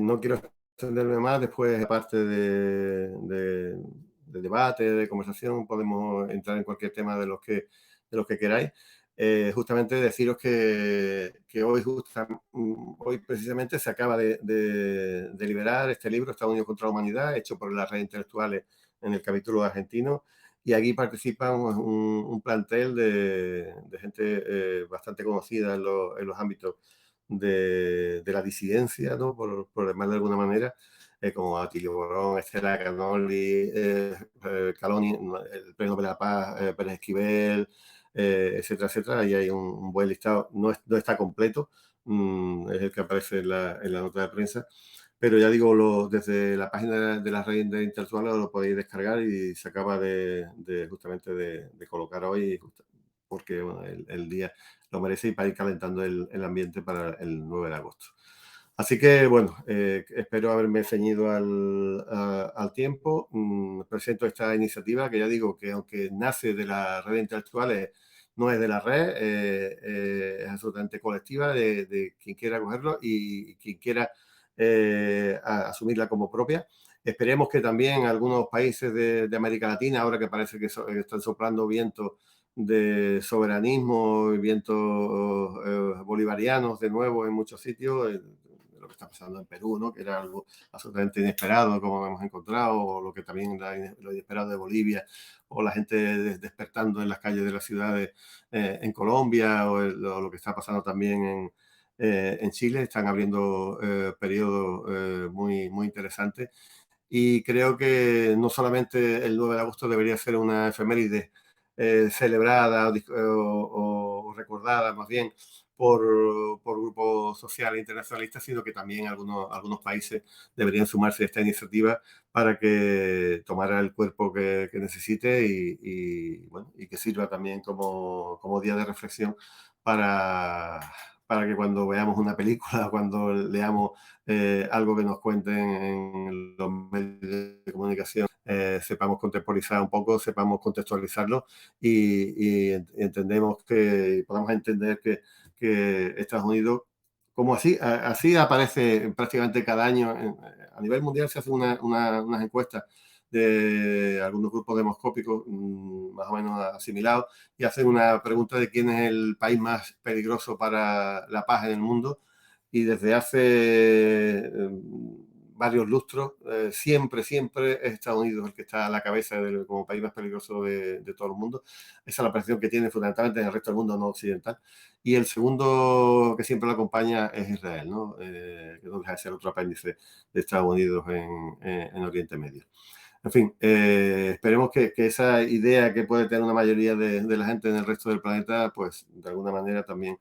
no quiero extenderme más. Después, aparte de debate, de conversación, podemos entrar en cualquier tema de los que queráis. Justamente deciros que hoy precisamente se acaba de liberar este libro, Estados Unidos contra la Humanidad, hecho por las redes intelectuales en el capítulo argentino, y aquí participa un plantel de gente bastante conocida en los ámbitos de la disidencia, ¿no? Por llamarlo de alguna manera, como Atilio Borón, Estela Canoli, Caloni, el Premio Nobel de la Paz, Pérez Esquivel, etcétera, etcétera. Ahí hay un buen listado, no está completo, es el que aparece en la nota de prensa, pero ya digo, desde la página de la red intelectual lo podéis descargar y se acaba justamente de colocar hoy, porque bueno, el día lo merece y para ir calentando el ambiente para el 9 de agosto. Así que, bueno, espero haberme ceñido al tiempo. Presento esta iniciativa que ya digo que aunque nace de las redes intelectuales, no es de la red, es absolutamente colectiva de quien quiera cogerlo y quien quiera asumirla como propia. Esperemos que también algunos países de América Latina, ahora que parece que están soplando vientos de soberanismo y vientos bolivarianos de nuevo en muchos sitios, lo que está pasando en Perú, ¿no? Que era algo absolutamente inesperado, como hemos encontrado, o lo que también lo inesperado de Bolivia, o la gente despertando en las calles de las ciudades en Colombia, o lo que está pasando también en Chile. Están abriendo periodos muy, muy interesantes. Y creo que no solamente el 9 de agosto debería ser una efeméride celebrada o recordada más bien por grupos sociales internacionalistas, sino que también algunos países deberían sumarse a esta iniciativa para que tomara el cuerpo que necesite y que sirva también como día de reflexión para que cuando veamos una película, cuando leamos algo que nos cuenten en los medios de comunicación, sepamos contemporizar un poco, sepamos contextualizarlo y entendemos que podamos entender que Estados Unidos, como así aparece prácticamente cada año, a nivel mundial se hacen unas encuestas de algunos grupos demoscópicos más o menos asimilados y hacen una pregunta de quién es el país más peligroso para la paz en el mundo. Y desde hace varios lustros, siempre es Estados Unidos el que está a la cabeza como país más peligroso de todo el mundo. Esa es la percepción que tiene fundamentalmente en el resto del mundo no occidental. Y el segundo que siempre lo acompaña es Israel, ¿no? Que no deja de ser otro apéndice de Estados Unidos en Oriente Medio. En fin, esperemos que esa idea que puede tener una mayoría de la gente en el resto del planeta, pues de alguna manera también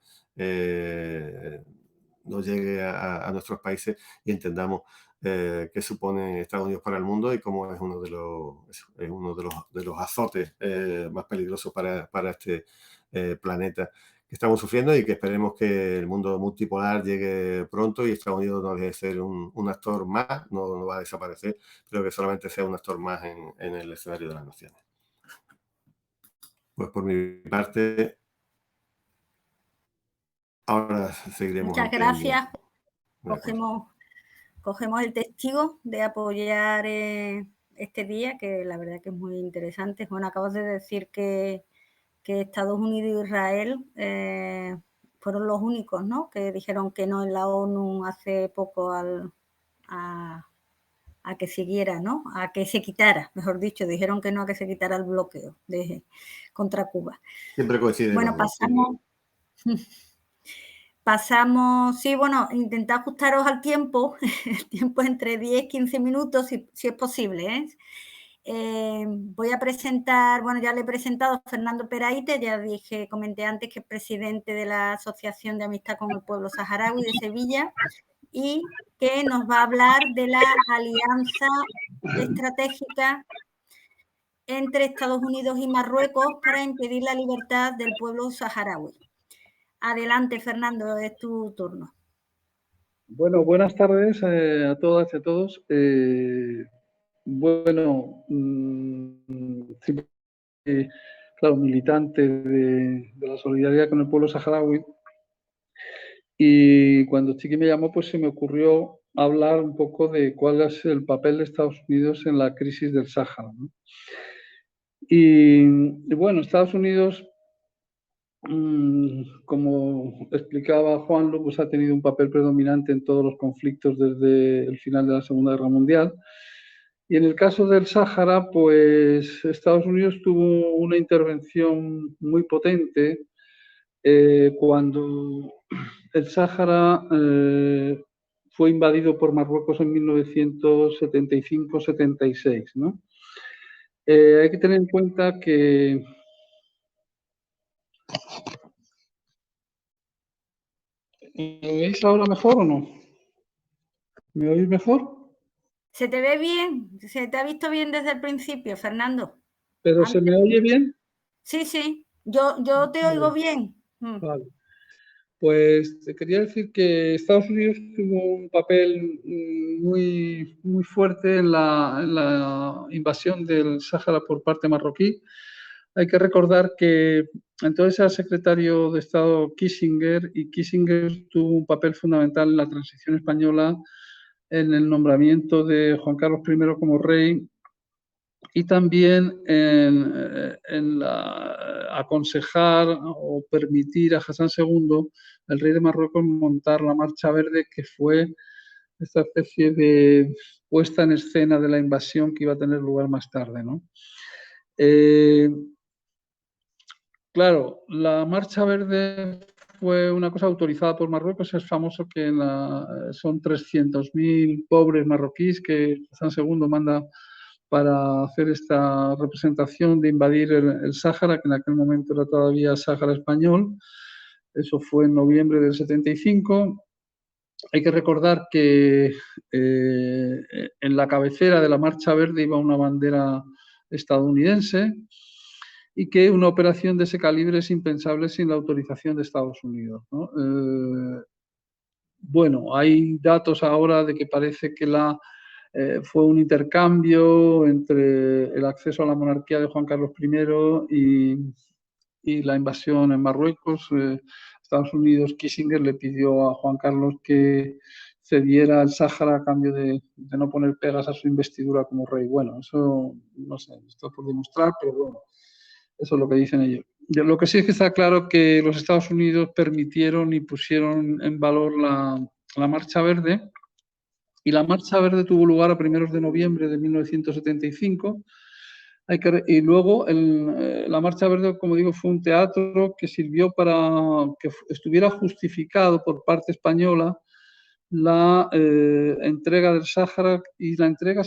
nos llegue a nuestros países y entendamos qué supone Estados Unidos para el mundo y cómo es uno de los azotes más peligrosos para este planeta que estamos sufriendo, y que esperemos que el mundo multipolar llegue pronto y Estados Unidos no deje de ser un actor más, no va a desaparecer, pero que solamente sea un actor más en el escenario de las naciones. Pues por mi parte, ahora seguiremos. Muchas gracias. Cogemos el testigo de apoyar este día, que la verdad que es muy interesante. Bueno, acabas de decir que Estados Unidos e Israel fueron los únicos, ¿no?, que dijeron que no en la ONU hace poco a que siguiera, ¿no?, a que se quitara, mejor dicho, dijeron que no a que se quitara el bloqueo contra Cuba. Siempre coincide. Bueno, pasamos, sí, bueno, intentad ajustaros al tiempo, el tiempo entre 10 y 15 minutos, si es posible, ¿eh? Voy a presentar, bueno, ya le he presentado a Fernando Peraite, ya comenté antes que es presidente de la Asociación de Amistad con el Pueblo Saharaui de Sevilla, y que nos va a hablar de la alianza estratégica entre Estados Unidos y Marruecos para impedir la libertad del pueblo saharaui. Adelante, Fernando, es tu turno. Bueno, buenas tardes a todas y a todos. Bueno, claro, militante de la solidaridad con el pueblo saharaui, y cuando Chiqui me llamó, pues se me ocurrió hablar un poco de cuál es el papel de Estados Unidos en la crisis del Sáhara, ¿no? Y bueno, Estados Unidos, como explicaba Juanlo, pues ha tenido un papel predominante en todos los conflictos desde el final de la Segunda Guerra Mundial. Y en el caso del Sáhara, pues Estados Unidos tuvo una intervención muy potente cuando el Sáhara fue invadido por Marruecos en 1975-76, ¿no? Hay que tener en cuenta que ¿me oís ahora mejor o no? ¿Me oís mejor? Se te ve bien, se te ha visto bien desde el principio, Fernando. ¿Pero se me oye bien? Sí, sí, yo te oigo bien. Vale. Pues te quería decir que Estados Unidos tuvo un papel muy, muy fuerte en la invasión del Sáhara por parte marroquí. Hay que recordar que entonces era secretario de Estado Kissinger, y Kissinger tuvo un papel fundamental en la transición española, en el nombramiento de Juan Carlos I como rey, y también en aconsejar o permitir a Hassan II, el rey de Marruecos, montar la Marcha Verde, que fue esta especie de puesta en escena de la invasión que iba a tener lugar más tarde, ¿no? Claro, la Marcha Verde fue una cosa autorizada por Marruecos. Es famoso que son 300.000 pobres marroquíes que Hassan II manda para hacer esta representación de invadir el Sáhara, que en aquel momento era todavía Sáhara español. Eso fue en noviembre del 75. Hay que recordar que en la cabecera de la Marcha Verde iba una bandera estadounidense, y que una operación de ese calibre es impensable sin la autorización de Estados Unidos, ¿no? Bueno, hay datos ahora de que parece que fue un intercambio entre el acceso a la monarquía de Juan Carlos I y la invasión en Marruecos. Estados Unidos, Kissinger le pidió a Juan Carlos que cediera el Sáhara a cambio de no poner pegas a su investidura como rey. Bueno, eso no sé, está por demostrar, pero bueno, eso es lo que dicen ellos. Lo que sí es que está claro que los Estados Unidos permitieron y pusieron en valor la Marcha Verde, y la Marcha Verde tuvo lugar a primeros de noviembre de 1975. Y luego la Marcha Verde, como digo, fue un teatro que sirvió para que estuviera justificado por parte española la entrega del Sáhara, y la entrega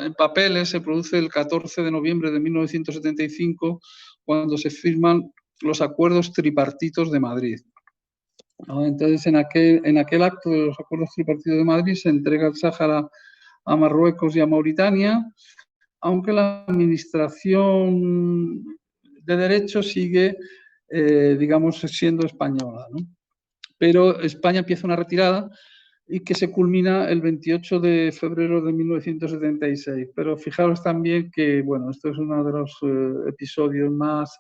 en papeles se produce el 14 de noviembre de 1975, cuando se firman los acuerdos tripartitos de Madrid. Entonces, en aquel acto de los acuerdos tripartitos de Madrid se entrega el Sáhara a Marruecos y a Mauritania, aunque la administración de derecho sigue, digamos, siendo española, ¿no? Pero España empieza una retirada y que se culmina el 28 de febrero de 1976. Pero fijaros también que, bueno, esto es uno de los episodios más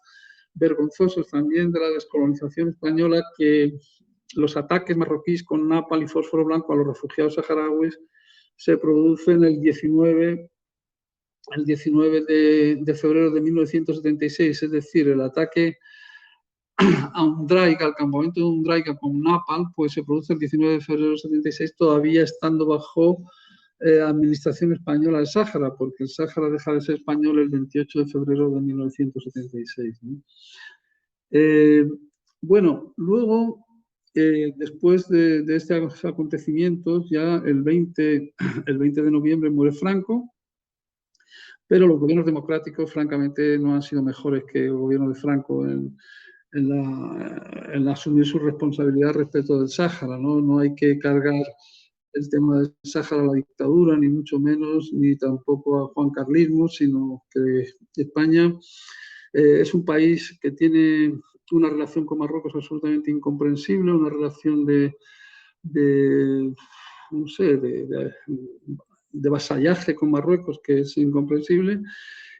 vergonzosos también de la descolonización española, que los ataques marroquíes con napalm y fósforo blanco a los refugiados saharauis se producen el 19 de febrero de 1976, es decir, el ataque a Undraiga, al campamento de Undraiga con napalm, pues se produce el 19 de febrero de 76, todavía estando bajo administración española del Sáhara, porque el Sáhara deja de ser español el 28 de febrero de 1976, ¿no? Bueno, luego, después de estos acontecimientos, ya el 20 de noviembre muere Franco, pero los gobiernos democráticos, francamente, no han sido mejores que el gobierno de Franco en asumir su responsabilidad respecto del Sáhara, ¿no? No hay que cargar el tema del Sáhara a la dictadura, ni mucho menos, ni tampoco a Juan Carlismo, sino que España es un país que tiene una relación con Marruecos absolutamente incomprensible, una relación no sé, de vasallaje con Marruecos que es incomprensible,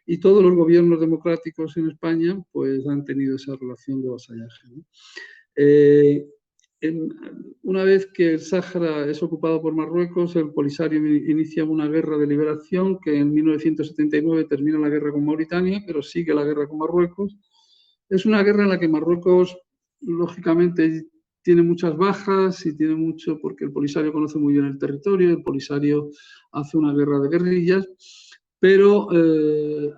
y todos los gobiernos democráticos en España pues han tenido esa relación de vasallaje, ¿no? Una vez que el Sáhara es ocupado por Marruecos, el Polisario inicia una guerra de liberación que en 1979 termina la guerra con Mauritania, pero sigue la guerra con Marruecos. Es una guerra en la que Marruecos, lógicamente, tiene muchas bajas y tiene mucho, porque el Polisario conoce muy bien el territorio, el Polisario hace una guerra de guerrillas, pero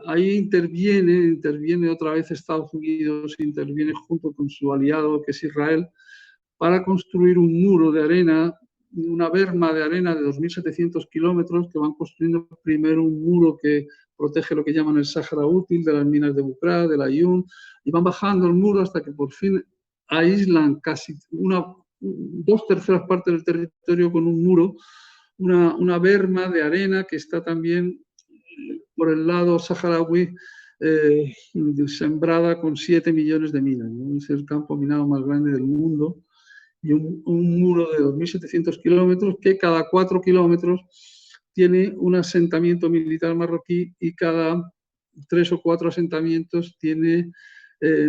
ahí interviene otra vez Estados Unidos, interviene junto con su aliado, que es Israel, para construir un muro de arena, una berma de arena de 2.700 kilómetros, que van construyendo primero un muro que protege lo que llaman el Sáhara Útil, de las minas de Bucra, de la Yun, y van bajando el muro hasta que por fin aíslan casi 2/3 partes del territorio con un muro, una berma de arena que está también por el lado saharaui, sembrada con 7 millones de minas, ¿no? Es el campo minado más grande del mundo, y un muro de 2.700 kilómetros que cada 4 kilómetros tiene un asentamiento militar marroquí, y cada 3 o 4 asentamientos tiene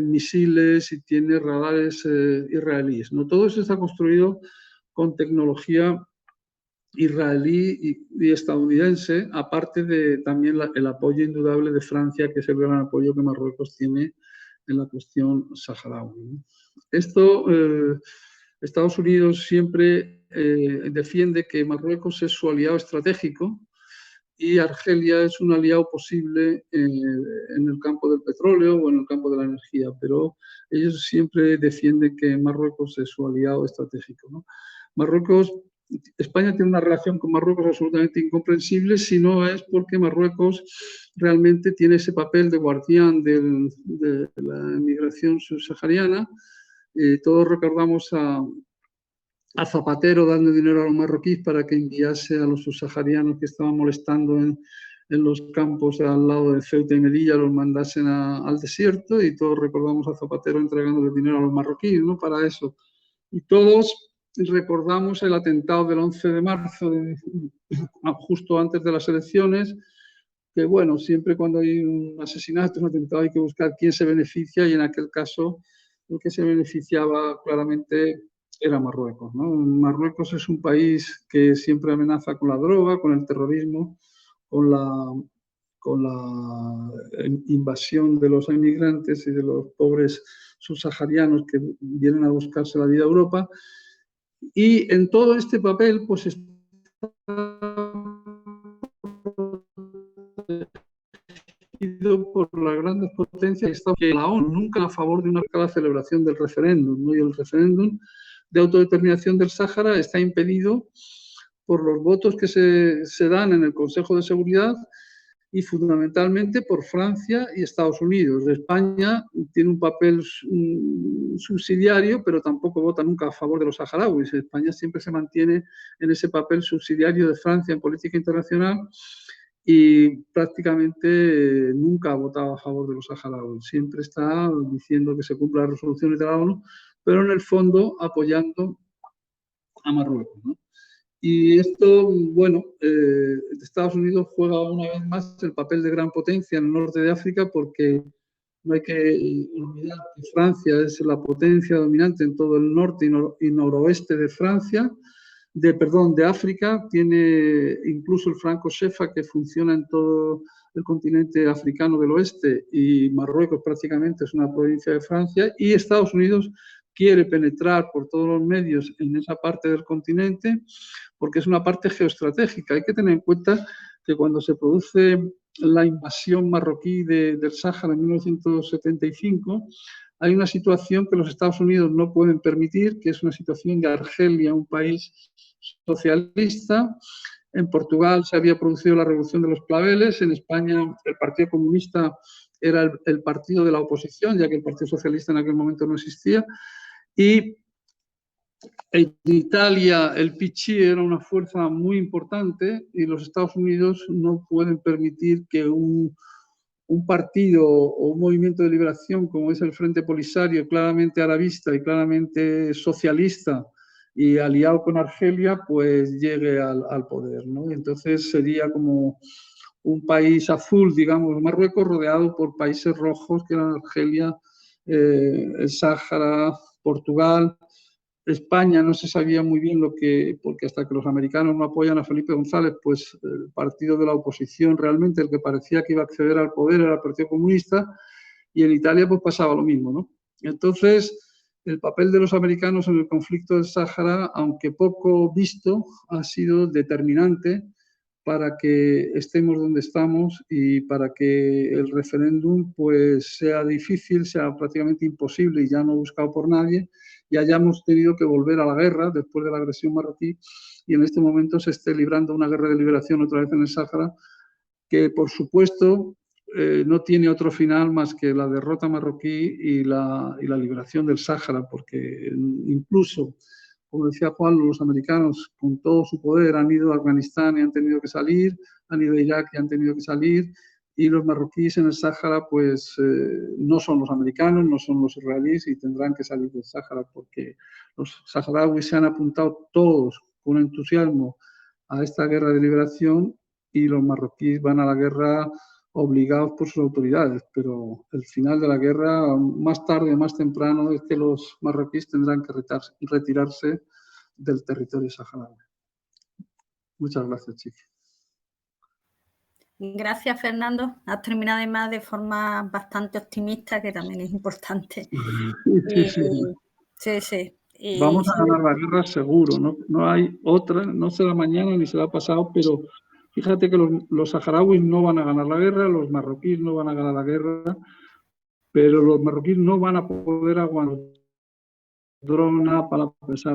misiles y tiene radares israelíes, ¿no? Todo eso está construido con tecnología israelí y estadounidense, aparte de también el apoyo indudable de Francia, que es el gran apoyo que Marruecos tiene en la cuestión saharaui. Esto, Estados Unidos siempre defiende que Marruecos es su aliado estratégico y Argelia es un aliado posible en el campo del petróleo o en el campo de la energía, pero ellos siempre defienden que Marruecos es su aliado estratégico, ¿no? España tiene una relación con Marruecos absolutamente incomprensible, si no es porque Marruecos realmente tiene ese papel de guardián de la migración subsahariana. Todos recordamos a Zapatero dando dinero a los marroquíes para que enviase a los subsaharianos que estaban molestando en los campos al lado de Ceuta y Melilla, los mandasen al desierto, y todos recordamos a Zapatero entregando dinero a los marroquíes, ¿no? Para eso. Y todos recordamos el atentado del 11 de marzo, justo antes de las elecciones, que bueno, siempre cuando hay un asesinato, un atentado, hay que buscar quién se beneficia, y en aquel caso el que se beneficiaba claramente era Marruecos, ¿no? Marruecos es un país que siempre amenaza con la droga, con el terrorismo, con la invasión de los inmigrantes y de los pobres subsaharianos que vienen a buscarse la vida a Europa. Y en todo este papel, pues está por las grandes potencias que la ONU nunca a favor de una celebración del referéndum, ¿no? Y el referéndum de autodeterminación del Sáhara está impedido por los votos que se dan en el Consejo de Seguridad y fundamentalmente por Francia y Estados Unidos. España tiene un papel subsidiario, pero tampoco vota nunca a favor de los saharauis. España siempre se mantiene en ese papel subsidiario de Francia en política internacional y prácticamente nunca ha votado a favor de los saharauis. Siempre está diciendo que se cumplan las resoluciones de la ONU, pero en el fondo apoyando a Marruecos, ¿no? Y esto, bueno, Estados Unidos juega una vez más el papel de gran potencia en el norte de África porque no hay que olvidar que Francia es la potencia dominante en todo el norte y noroeste de Francia, de África. Tiene incluso el franco Shefa que funciona en todo el continente africano del oeste y Marruecos prácticamente es una provincia de Francia y Estados Unidos quiere penetrar por todos los medios en esa parte del continente porque es una parte geoestratégica. Hay que tener en cuenta que cuando se produce la invasión marroquí del Sáhara en 1975, hay una situación que los Estados Unidos no pueden permitir, que es una situación de Argelia, un país socialista. En Portugal se había producido la revolución de los claveles, en España el Partido Comunista era el partido de la oposición, ya que el Partido Socialista en aquel momento no existía, y en Italia el PCI era una fuerza muy importante y los Estados Unidos no pueden permitir que un partido o un movimiento de liberación como es el Frente Polisario, claramente arabista y claramente socialista y aliado con Argelia, pues llegue al poder, ¿no? Entonces sería como un país azul, digamos, Marruecos, rodeado por países rojos que eran Argelia, el Sáhara, Portugal. España no se sabía muy bien porque hasta que los americanos no apoyan a Felipe González, pues el partido de la oposición realmente, el que parecía que iba a acceder al poder era el Partido Comunista, y en Italia pues pasaba lo mismo, ¿no? Entonces, el papel de los americanos en el conflicto del Sáhara, aunque poco visto, ha sido determinante para que estemos donde estamos y para que el referéndum pues sea difícil, sea prácticamente imposible y ya no buscado por nadie, y hayamos tenido que volver a la guerra después de la agresión marroquí y en este momento se esté librando una guerra de liberación otra vez en el Sáhara que por supuesto no tiene otro final más que la derrota marroquí y la liberación del Sáhara, porque incluso, como decía Juan, los americanos con todo su poder han ido a Afganistán y han tenido que salir, han ido a Irak y han tenido que salir, y los marroquíes en el Sáhara pues no son los americanos, no son los israelíes y tendrán que salir del Sáhara porque los saharauis se han apuntado todos con entusiasmo a esta guerra de liberación y los marroquíes van a la guerra obligados por sus autoridades, pero el final de la guerra, más tarde o más temprano, es que los marroquíes tendrán que retirarse del territorio saharaui. Muchas gracias, Chiqui. Gracias, Fernando. Has terminado además de forma bastante optimista, que también es importante. Sí. Vamos a ganar la guerra seguro, no hay otra, no será mañana ni será pasado, pero fíjate que los saharauis no van a ganar la guerra, los marroquíes no van a ganar la guerra, pero los marroquíes no van a poder aguantar,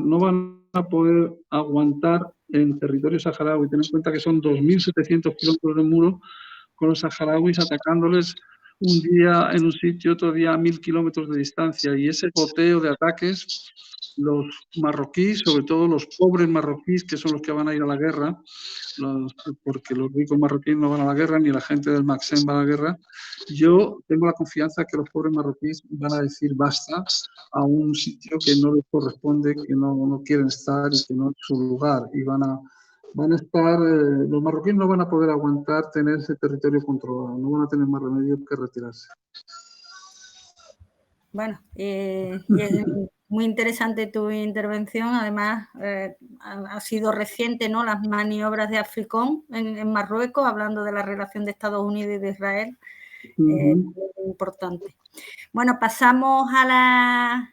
no van a poder aguantar en territorio saharaui. Ten en cuenta que son 2.700 kilómetros de muro con los saharauis atacándoles un día en un sitio, otro día a 1.000 kilómetros de distancia. Y ese goteo de ataques, los marroquíes, sobre todo los pobres marroquíes, que son los que van a ir a la guerra, porque los ricos marroquíes no van a la guerra, ni la gente del Maxen va a la guerra. Yo tengo la confianza que los pobres marroquíes van a decir basta a un sitio que no les corresponde, que no quieren estar y que no es su lugar. Y van a estar, los marroquíes no van a poder aguantar tener ese territorio controlado, no van a tener más remedio que retirarse. Bueno, es muy interesante tu intervención. Además, ha sido reciente, ¿no?, las maniobras de Africón en Marruecos, hablando de la relación de Estados Unidos y de Israel. Muy importante. Bueno, pasamos a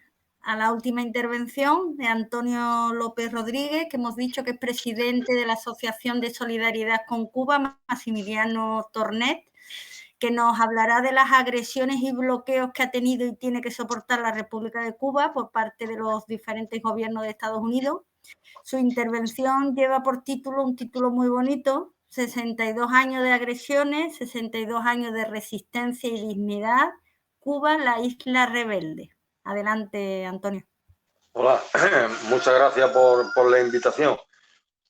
a la última intervención de Antonio López Rodríguez, que hemos dicho que es presidente de la Asociación de Solidaridad con Cuba, Maximiliano Tornet, que nos hablará de las agresiones y bloqueos que ha tenido y tiene que soportar la República de Cuba por parte de los diferentes gobiernos de Estados Unidos. Su intervención lleva por título un título muy bonito: 62 años de agresiones, 62 años de resistencia y dignidad, Cuba, la isla rebelde. Adelante, Antonio. Hola, muchas gracias por la invitación.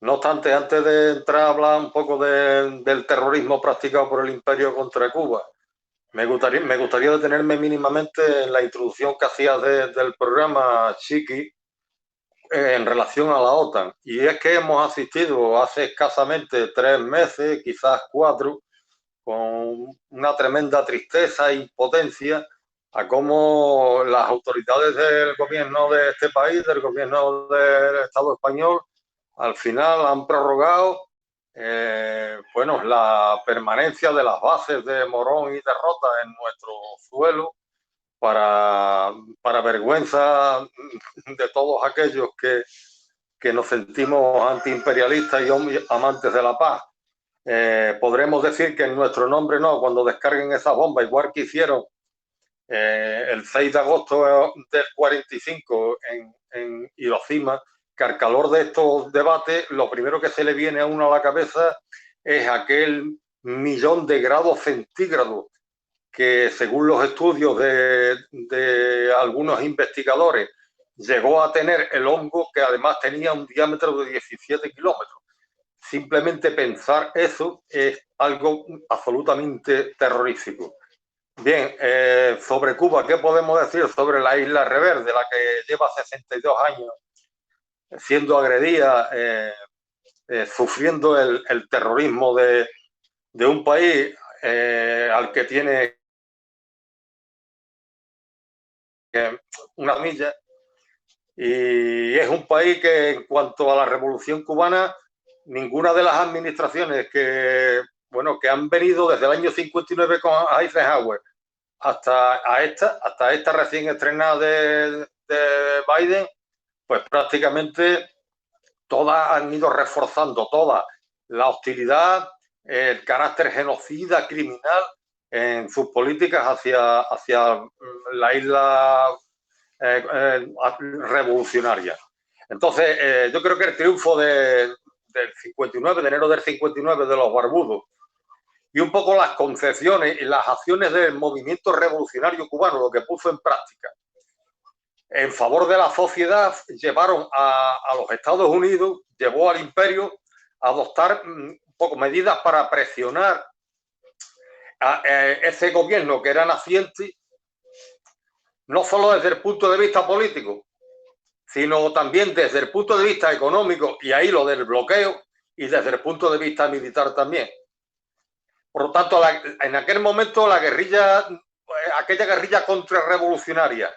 No obstante, antes de entrar a hablar un poco del terrorismo practicado por el imperio contra Cuba, me gustaría detenerme mínimamente en la introducción que hacías del programa, Chiqui, en relación a la OTAN. Y es que hemos asistido hace escasamente 3 meses, quizás 4, con una tremenda tristeza e impotencia a cómo las autoridades del gobierno de este país, del gobierno del Estado español, al final han prorrogado la permanencia de las bases de Morón y de Rota en nuestro suelo para vergüenza de todos aquellos que nos sentimos antiimperialistas y amantes de la paz. Podremos decir que en nuestro nombre no, cuando descarguen esas bombas, igual que hicieron el 6 de agosto del 45 en Hiroshima, que al calor de estos debates, lo primero que se le viene a uno a la cabeza es aquel 1.000.000 de grados centígrados que, según los estudios de algunos investigadores, llegó a tener el hongo, que además tenía un diámetro de 17 kilómetros. Simplemente pensar eso es algo absolutamente terrorífico. Bien, sobre Cuba, ¿qué podemos decir sobre la isla rebelde, la que lleva 62 años siendo agredida, sufriendo el terrorismo de un país al que tiene una milla? Y es un país que, en cuanto a la Revolución Cubana, ninguna de las administraciones que han venido desde el año 59 con Eisenhower hasta esta recién estrenada de Biden, pues prácticamente todas han ido reforzando toda la hostilidad, el carácter genocida, criminal en sus políticas hacia la isla revolucionaria. Entonces, yo creo que el triunfo del 59, de enero del 59, de los barbudos, y un poco las concepciones y las acciones del movimiento revolucionario cubano, lo que puso en práctica en favor de la sociedad, llevaron a los Estados Unidos, llevó al imperio a adoptar un poco medidas para presionar a ese gobierno que era naciente, no solo desde el punto de vista político, sino también desde el punto de vista económico, y ahí lo del bloqueo, y desde el punto de vista militar también. Por lo tanto, en aquel momento la guerrilla, aquella guerrilla contrarrevolucionaria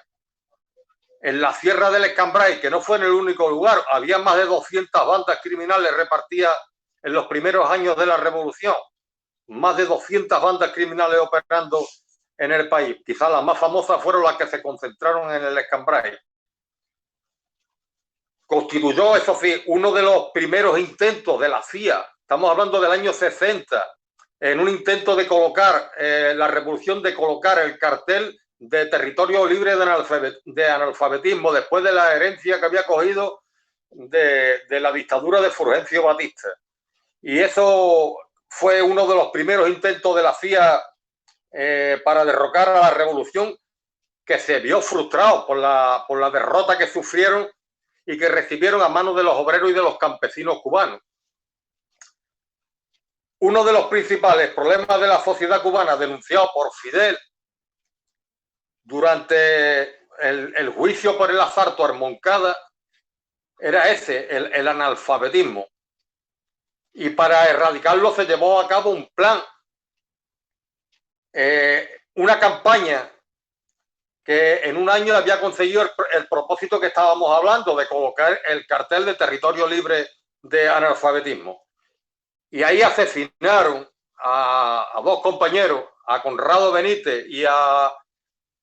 en la Sierra del Escambray, que no fue en el único lugar, había más de 200 bandas criminales repartidas en los primeros años de la revolución, más de 200 bandas criminales operando en el país. Quizás las más famosas fueron las que se concentraron en el Escambray. Constituyó, eso sí, uno de los primeros intentos de la CIA, estamos hablando del año 60, en un intento de colocar la revolución, de colocar el cartel de territorio libre de analfabetismo, después de la herencia que había cogido de la dictadura de Fulgencio Batista. Y eso fue uno de los primeros intentos de la CIA para derrocar a la revolución, que se vio frustrado por la derrota que sufrieron y que recibieron a manos de los obreros y de los campesinos cubanos. Uno de los principales problemas de la sociedad cubana, denunciado por Fidel durante el juicio por el asalto a Moncada, era ese, el analfabetismo. Y para erradicarlo se llevó a cabo un plan, una campaña que en un año había conseguido el propósito que estábamos hablando, de colocar el cartel de territorio libre de analfabetismo. Y ahí asesinaron a 2 compañeros, a Conrado Benítez y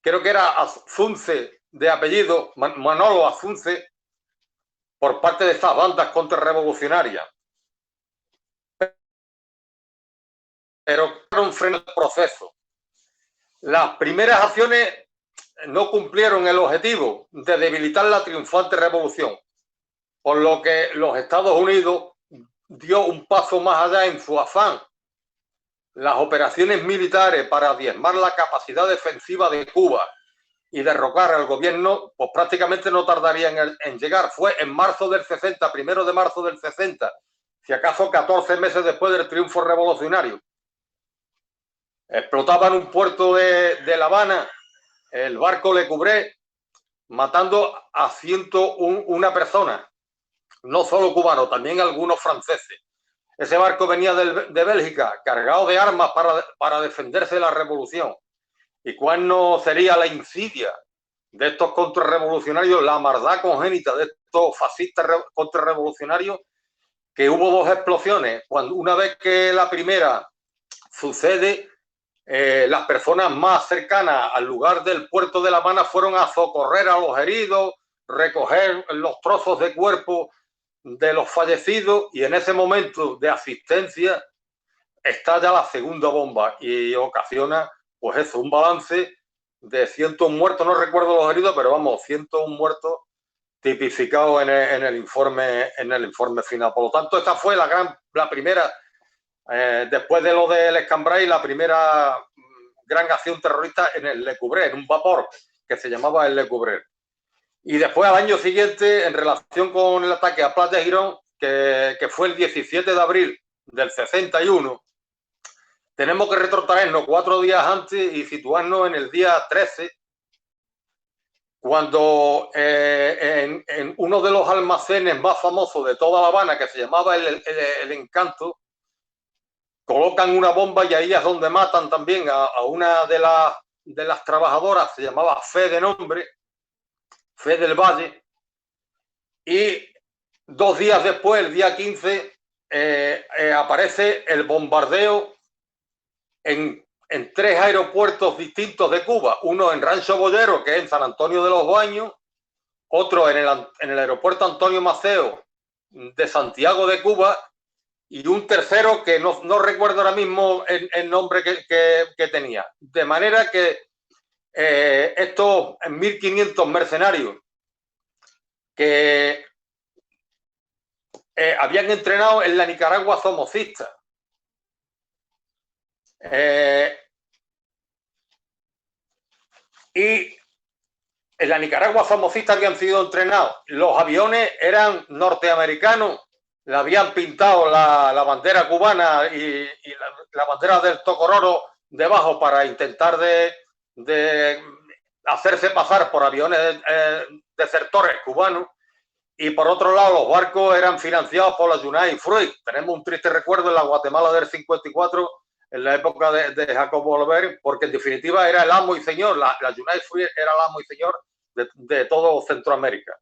creo que era a Zunce de apellido Manolo Azunce por parte de estas bandas contrarrevolucionarias. Pero un freno al proceso. Las primeras acciones no cumplieron el objetivo de debilitar la triunfante revolución, por lo que los Estados Unidos dio un paso más allá en su afán. Las operaciones militares para diezmar la capacidad defensiva de Cuba y derrocar al gobierno, pues prácticamente no tardarían en llegar. Fue en marzo del 60, 1 de marzo del 60, si acaso 14 meses después del triunfo revolucionario. Explotaban un puerto de La Habana, el barco Le Couvré, matando a 101 personas, no solo cubanos, también algunos franceses. Ese barco venía de Bélgica, cargado de armas para defenderse de la revolución. ¿Y cuál no sería la insidia de estos contrarrevolucionarios, la maldad congénita de estos fascistas contrarrevolucionarios? Que hubo dos explosiones. Una vez que la primera sucede, las personas más cercanas al lugar del puerto de La Habana fueron a socorrer a los heridos, recoger los trozos de cuerpo de los fallecidos, y en ese momento de asistencia estalla la segunda bomba y ocasiona, pues eso, un balance de 101 muertos, no recuerdo los heridos, pero vamos, 101 muertos tipificados en el informe final. Por lo tanto, esta fue la primera, después de lo del Escambray, la primera gran acción terrorista en el Le Couvré, en un vapor que se llamaba el Le Couvré. Y después, al año siguiente, en relación con el ataque a Playa Girón, que fue el 17 de abril del 61, tenemos que retrotraernos 4 días antes y situarnos en el día 13, cuando en uno de los almacenes más famosos de toda La Habana, que se llamaba el Encanto, colocan una bomba, y ahí es donde matan también a una de las trabajadoras, se llamaba Fe de nombre, Fe del Valle, y 2 días después, el día 15, aparece el bombardeo en 3 aeropuertos distintos de Cuba, uno en Rancho Boyero, que es en San Antonio de los Baños, otro en el aeropuerto Antonio Maceo de Santiago de Cuba, y un tercero que no recuerdo ahora mismo el nombre que tenía. De manera que estos 1.500 mercenarios que habían entrenado en la Nicaragua somocista, y en la Nicaragua somocista habían sido entrenados. Los aviones eran norteamericanos, le habían pintado la bandera cubana y la bandera del Tocororo debajo para intentar de hacerse pasar por aviones desertores cubanos. Y por otro lado, los barcos eran financiados por la United Fruit. Tenemos un triste recuerdo en la Guatemala del 54, en la época de Jacobo Oliver, porque en definitiva era el amo y señor, la United Fruit era el amo y señor de todo Centroamérica.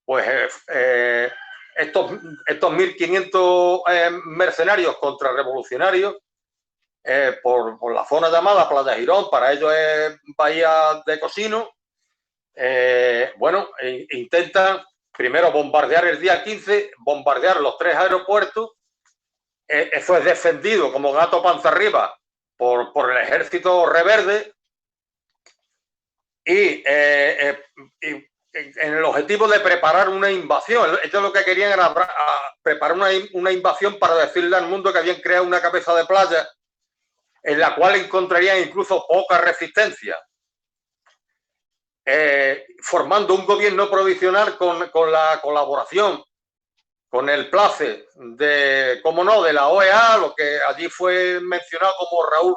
Pues estos 1.500 mercenarios contrarrevolucionarios por la zona llamada Playa Girón, para ellos es Bahía de Cocino, intentan primero bombardear el día 15, bombardear los 3 aeropuertos. Eso es defendido como gato panza arriba por el ejército reverde, y en el objetivo de preparar una invasión. Ellos lo que querían era preparar una invasión para decirle al mundo que habían creado una cabeza de playa en la cual encontrarían incluso poca resistencia, formando un gobierno provisional con la colaboración, con el place de, como no, de la OEA, lo que allí fue mencionado como Raúl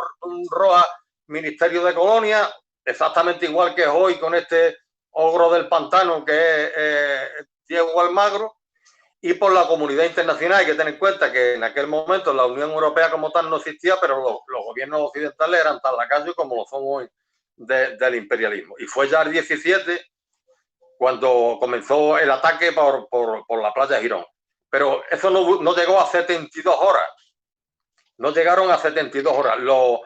Rojas, Ministerio de Colonia, exactamente igual que hoy con este ogro del pantano que es Diego Almagro, y por la comunidad internacional. Hay que tener en cuenta que en aquel momento la Unión Europea como tal no existía, pero los gobiernos occidentales eran tan lacayos como lo son hoy del imperialismo. Y fue ya el 17 cuando comenzó el ataque por la Playa Girón. Pero eso no llegó a 72 horas. No llegaron a 72 horas. Los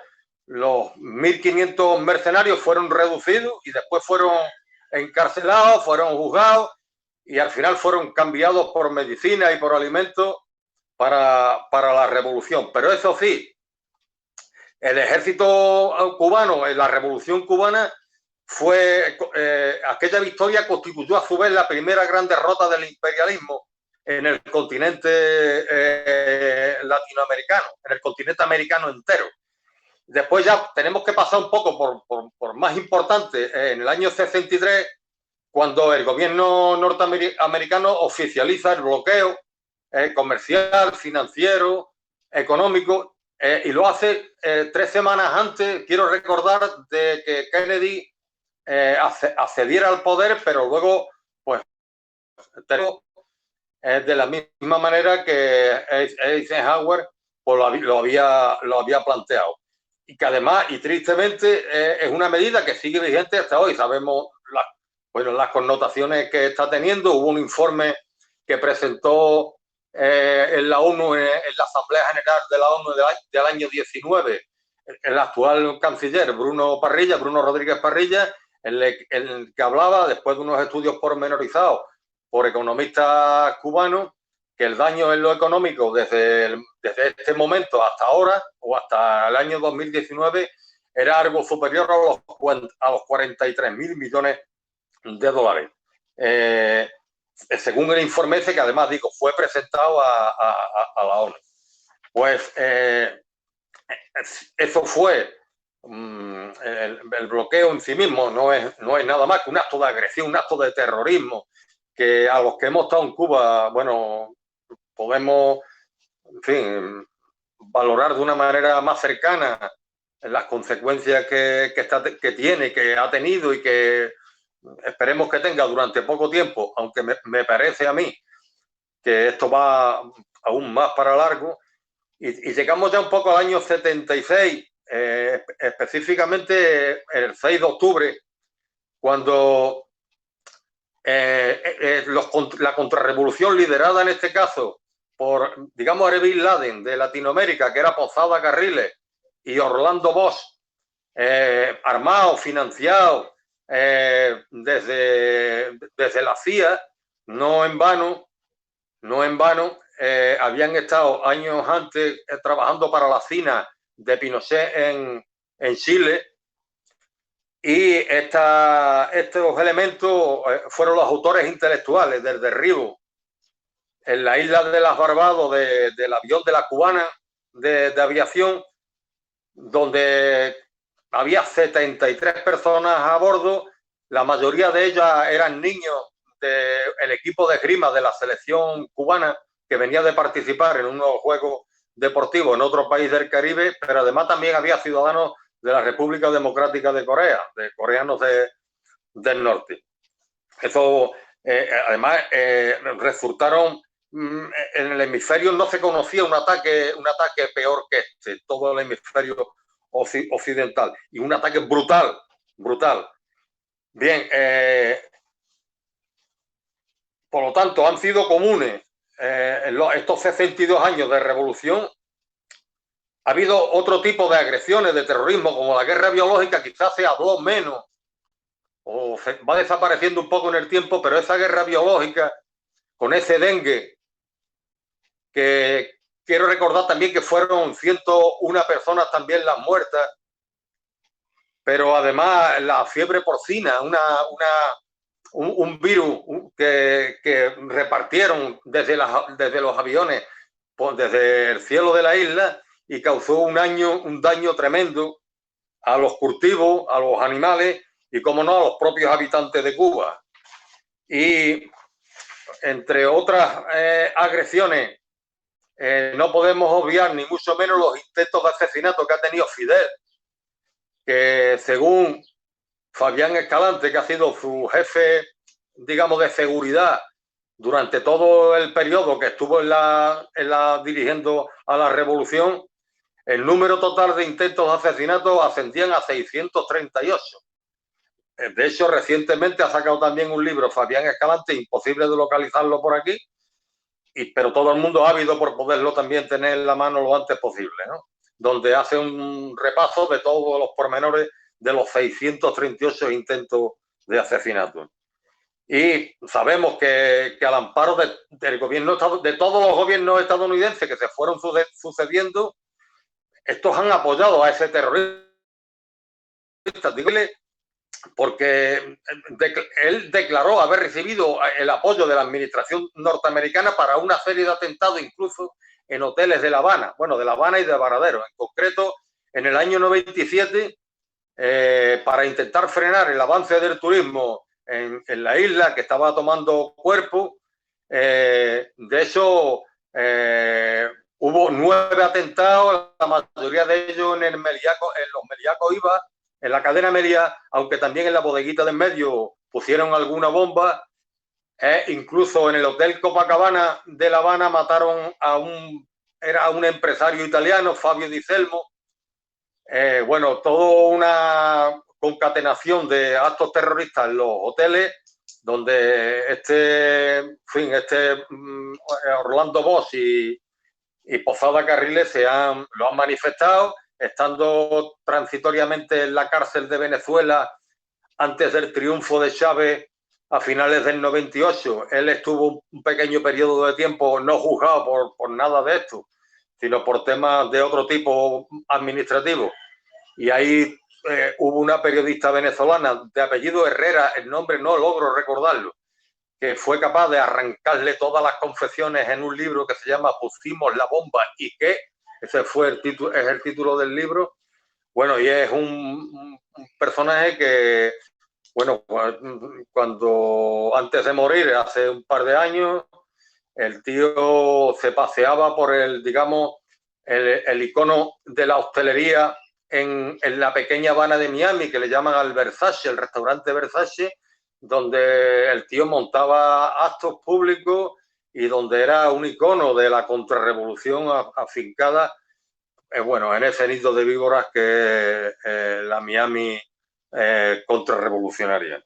1.500 mercenarios fueron reducidos y después fueron encarcelados, fueron juzgados y al final fueron cambiados por medicina y por alimentos para la revolución. Pero eso sí, el ejército cubano en la revolución cubana aquella victoria constituyó a su vez la primera gran derrota del imperialismo en el continente latinoamericano, en el continente americano entero. Después ya tenemos que pasar un poco por más importante, en el año 63, cuando el gobierno norteamericano oficializa el bloqueo comercial, financiero, económico, y lo hace 3 semanas antes, quiero recordar, de que Kennedy accediera al poder, pero luego, pues, de la misma manera que Eisenhower pues, lo había planteado. Y que además, y tristemente, es una medida que sigue vigente hasta hoy. Sabemos las connotaciones que está teniendo. Hubo un informe que presentó en la ONU, en la Asamblea General de la ONU del año 19, el actual canciller Bruno Rodríguez Parrilla, en el que hablaba, después de unos estudios pormenorizados por economistas cubanos, que el daño en lo económico desde este momento hasta ahora, o hasta el año 2019, era algo superior a los 43.000 millones de dólares. Según el informe ese, que además digo, fue presentado a la ONU. Pues eso fue el bloqueo en sí mismo, no es nada más que un acto de agresión, un acto de terrorismo, que a los que hemos estado en Cuba, bueno, podemos, en fin, valorar de una manera más cercana las consecuencias que tiene, que ha tenido y que esperemos que tenga durante poco tiempo, aunque me parece a mí que esto va aún más para largo. Y llegamos ya un poco al año 76, específicamente el 6 de octubre, cuando la contrarrevolución liderada en este caso por, digamos, Bin Laden de Latinoamérica, que era Posada Carriles y Orlando Bosch, armados, financiados desde la CIA, no en vano, habían estado años antes trabajando para la CINA de Pinochet en Chile, y estos elementos fueron los autores intelectuales del derribo en la isla de las Barbados del avión de la cubana de aviación, donde había 73 personas a bordo, la mayoría de ellas eran niños del equipo de esgrima de la selección cubana que venía de participar en unos juegos deportivos en otro país del Caribe, pero además también había ciudadanos de la República Democrática de Corea, de coreanos del norte. Eso, además, resultaron en el hemisferio, no se conocía un ataque peor que este, todo el hemisferio occidental, y un ataque brutal. Bien, por lo tanto, han sido comunes estos 62 años de revolución. Ha habido otro tipo de agresiones, de terrorismo, como la guerra biológica, quizás se habló menos o va desapareciendo un poco en el tiempo, pero esa guerra biológica con ese dengue, que quiero recordar también que fueron 101 personas también las muertas, pero además la fiebre porcina, un virus que repartieron desde los aviones, desde el cielo de la isla, y causó un daño tremendo a los cultivos, a los animales y, como no, a los propios habitantes de Cuba. Y entre otras agresiones, no podemos obviar ni mucho menos los intentos de asesinato que ha tenido Fidel, que según Fabián Escalante, que ha sido su jefe, digamos, de seguridad durante todo el periodo que estuvo dirigiendo a la revolución, el número total de intentos de asesinato ascendían a 638. De hecho, recientemente ha sacado también un libro, Fabián Escalante, imposible de localizarlo por aquí, pero todo el mundo ávido por poderlo también tener en la mano lo antes posible, ¿no? Donde hace un repaso de todos los pormenores de los 638 intentos de asesinato. Y sabemos que al amparo del gobierno, de todos los gobiernos estadounidenses que se fueron sucediendo, estos han apoyado a ese terrorista. Dígale, porque él declaró haber recibido el apoyo de la administración norteamericana para una serie de atentados, incluso en hoteles de La Habana, bueno, de La Habana y de Varadero. En concreto, en el año 97, para intentar frenar el avance del turismo en la isla, que estaba tomando cuerpo, de hecho, hubo 9 atentados, la mayoría de ellos en los Meliacos Iba, en la cadena Meliá, aunque también en la bodeguita de en medio pusieron alguna bomba. Incluso en el Hotel Copacabana de La Habana mataron era un empresario italiano, Fabio Di Selmo. Bueno, toda una concatenación de actos terroristas en los hoteles, donde Orlando Bosch y Posada Carriles lo han manifestado, estando transitoriamente en la cárcel de Venezuela antes del triunfo de Chávez a finales del 98. Él estuvo un pequeño periodo de tiempo no juzgado por nada de esto, sino por temas de otro tipo administrativo. Y ahí hubo una periodista venezolana de apellido Herrera, el nombre no logro recordarlo, que fue capaz de arrancarle todas las confesiones en un libro que se llama Pusimos la bomba y qué. Ese es el título del libro. Bueno, y es un personaje que, bueno, cuando antes de morir, hace un par de años, el tío se paseaba por el icono de la hostelería en la pequeña Habana de Miami, que le llaman al Versace, el restaurante Versace, donde el tío montaba actos públicos y donde era un icono de la contrarrevolución afincada, bueno, en ese nido de víboras que es la Miami contrarrevolucionaria.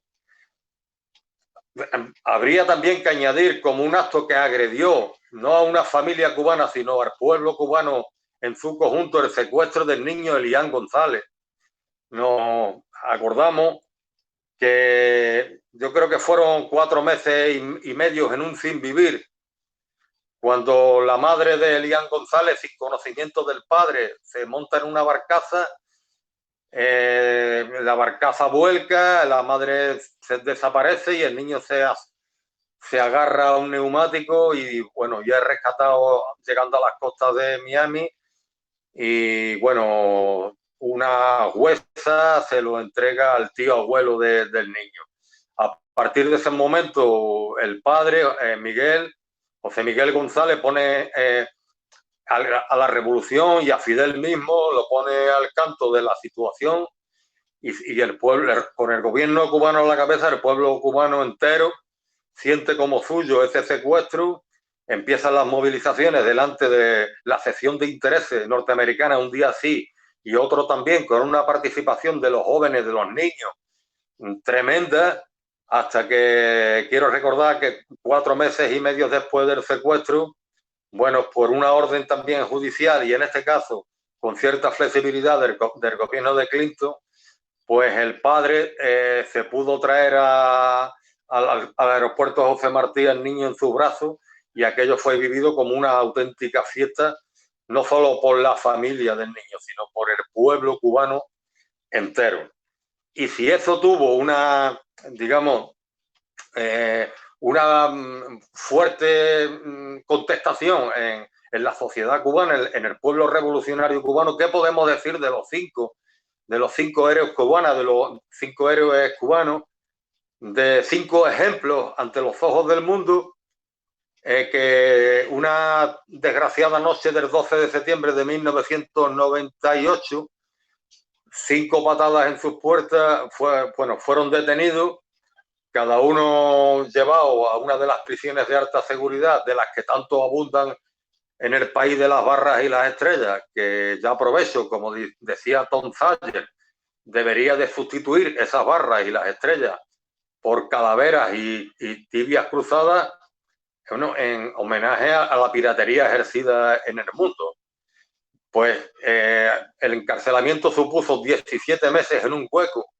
Habría también que añadir como un acto que agredió no a una familia cubana, sino al pueblo cubano en su conjunto, el secuestro del niño Elian González. Nos acordamos que yo creo que fueron 4 meses y medio en un sin vivir, cuando la madre de Elian González, sin conocimiento del padre, se monta en una barcaza, la barcaza vuelca, la madre se desaparece y el niño se agarra a un neumático y, bueno, ya es rescatado llegando a las costas de Miami y, bueno, una jueza se lo entrega al tío abuelo del niño. A partir de ese momento, el padre, José Miguel González, pone a la revolución y a Fidel mismo lo pone al canto de la situación y el pueblo, con el gobierno cubano a la cabeza, el pueblo cubano entero siente como suyo ese secuestro. Empiezan las movilizaciones delante de la sección de intereses norteamericana, un día sí y otro también, con una participación de los jóvenes, de los niños, tremenda, hasta que quiero recordar que 4 meses y medio después del secuestro, bueno, por una orden también judicial y en este caso con cierta flexibilidad del gobierno de Clinton, pues el padre se pudo traer al aeropuerto José Martí al niño en sus brazos y aquello fue vivido como una auténtica fiesta, no solo por la familia del niño, sino por el pueblo cubano entero. Y si eso tuvo una, digamos, una fuerte contestación en la sociedad cubana, en el pueblo revolucionario cubano, ¿qué podemos decir de los 5 héroes cubanos, de los 5 héroes cubanos, de 5 ejemplos ante los ojos del mundo, que una desgraciada noche del 12 de septiembre de 1998, 5 patadas en sus puertas, fueron detenidos, cada uno llevado a una de las prisiones de alta seguridad, de las que tanto abundan en el país de las barras y las estrellas, que ya aprovecho, como decía Tom Sawyer, debería de sustituir esas barras y las estrellas por calaveras y tibias cruzadas, bueno, en homenaje a la piratería ejercida en el mundo. Pues el encarcelamiento supuso 17 meses en un hueco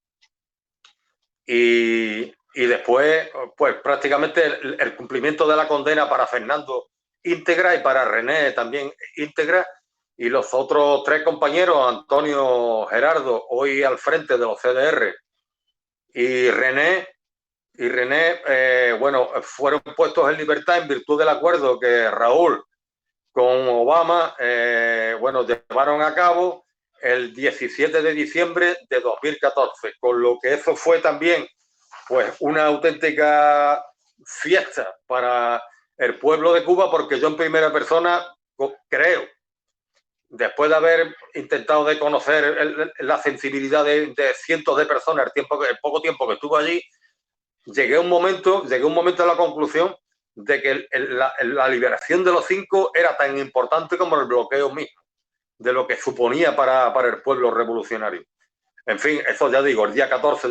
y después, pues prácticamente el cumplimiento de la condena para Fernando íntegra y para René también íntegra, y los otros 3 compañeros, Antonio, Gerardo, hoy al frente de los CDR, y René, bueno, fueron puestos en libertad en virtud del acuerdo que Raúl con Obama, bueno, llevaron a cabo el 17 de diciembre de 2014, con lo que eso fue también pues una auténtica fiesta para el pueblo de Cuba, porque yo en primera persona creo, después de haber intentado de conocer la sensibilidad de cientos de personas el poco tiempo que estuve allí, llegué a un momento a la conclusión de que la liberación de los 5 era tan importante como el bloqueo mismo, de lo que suponía para el pueblo revolucionario. En fin, eso ya digo, el día 14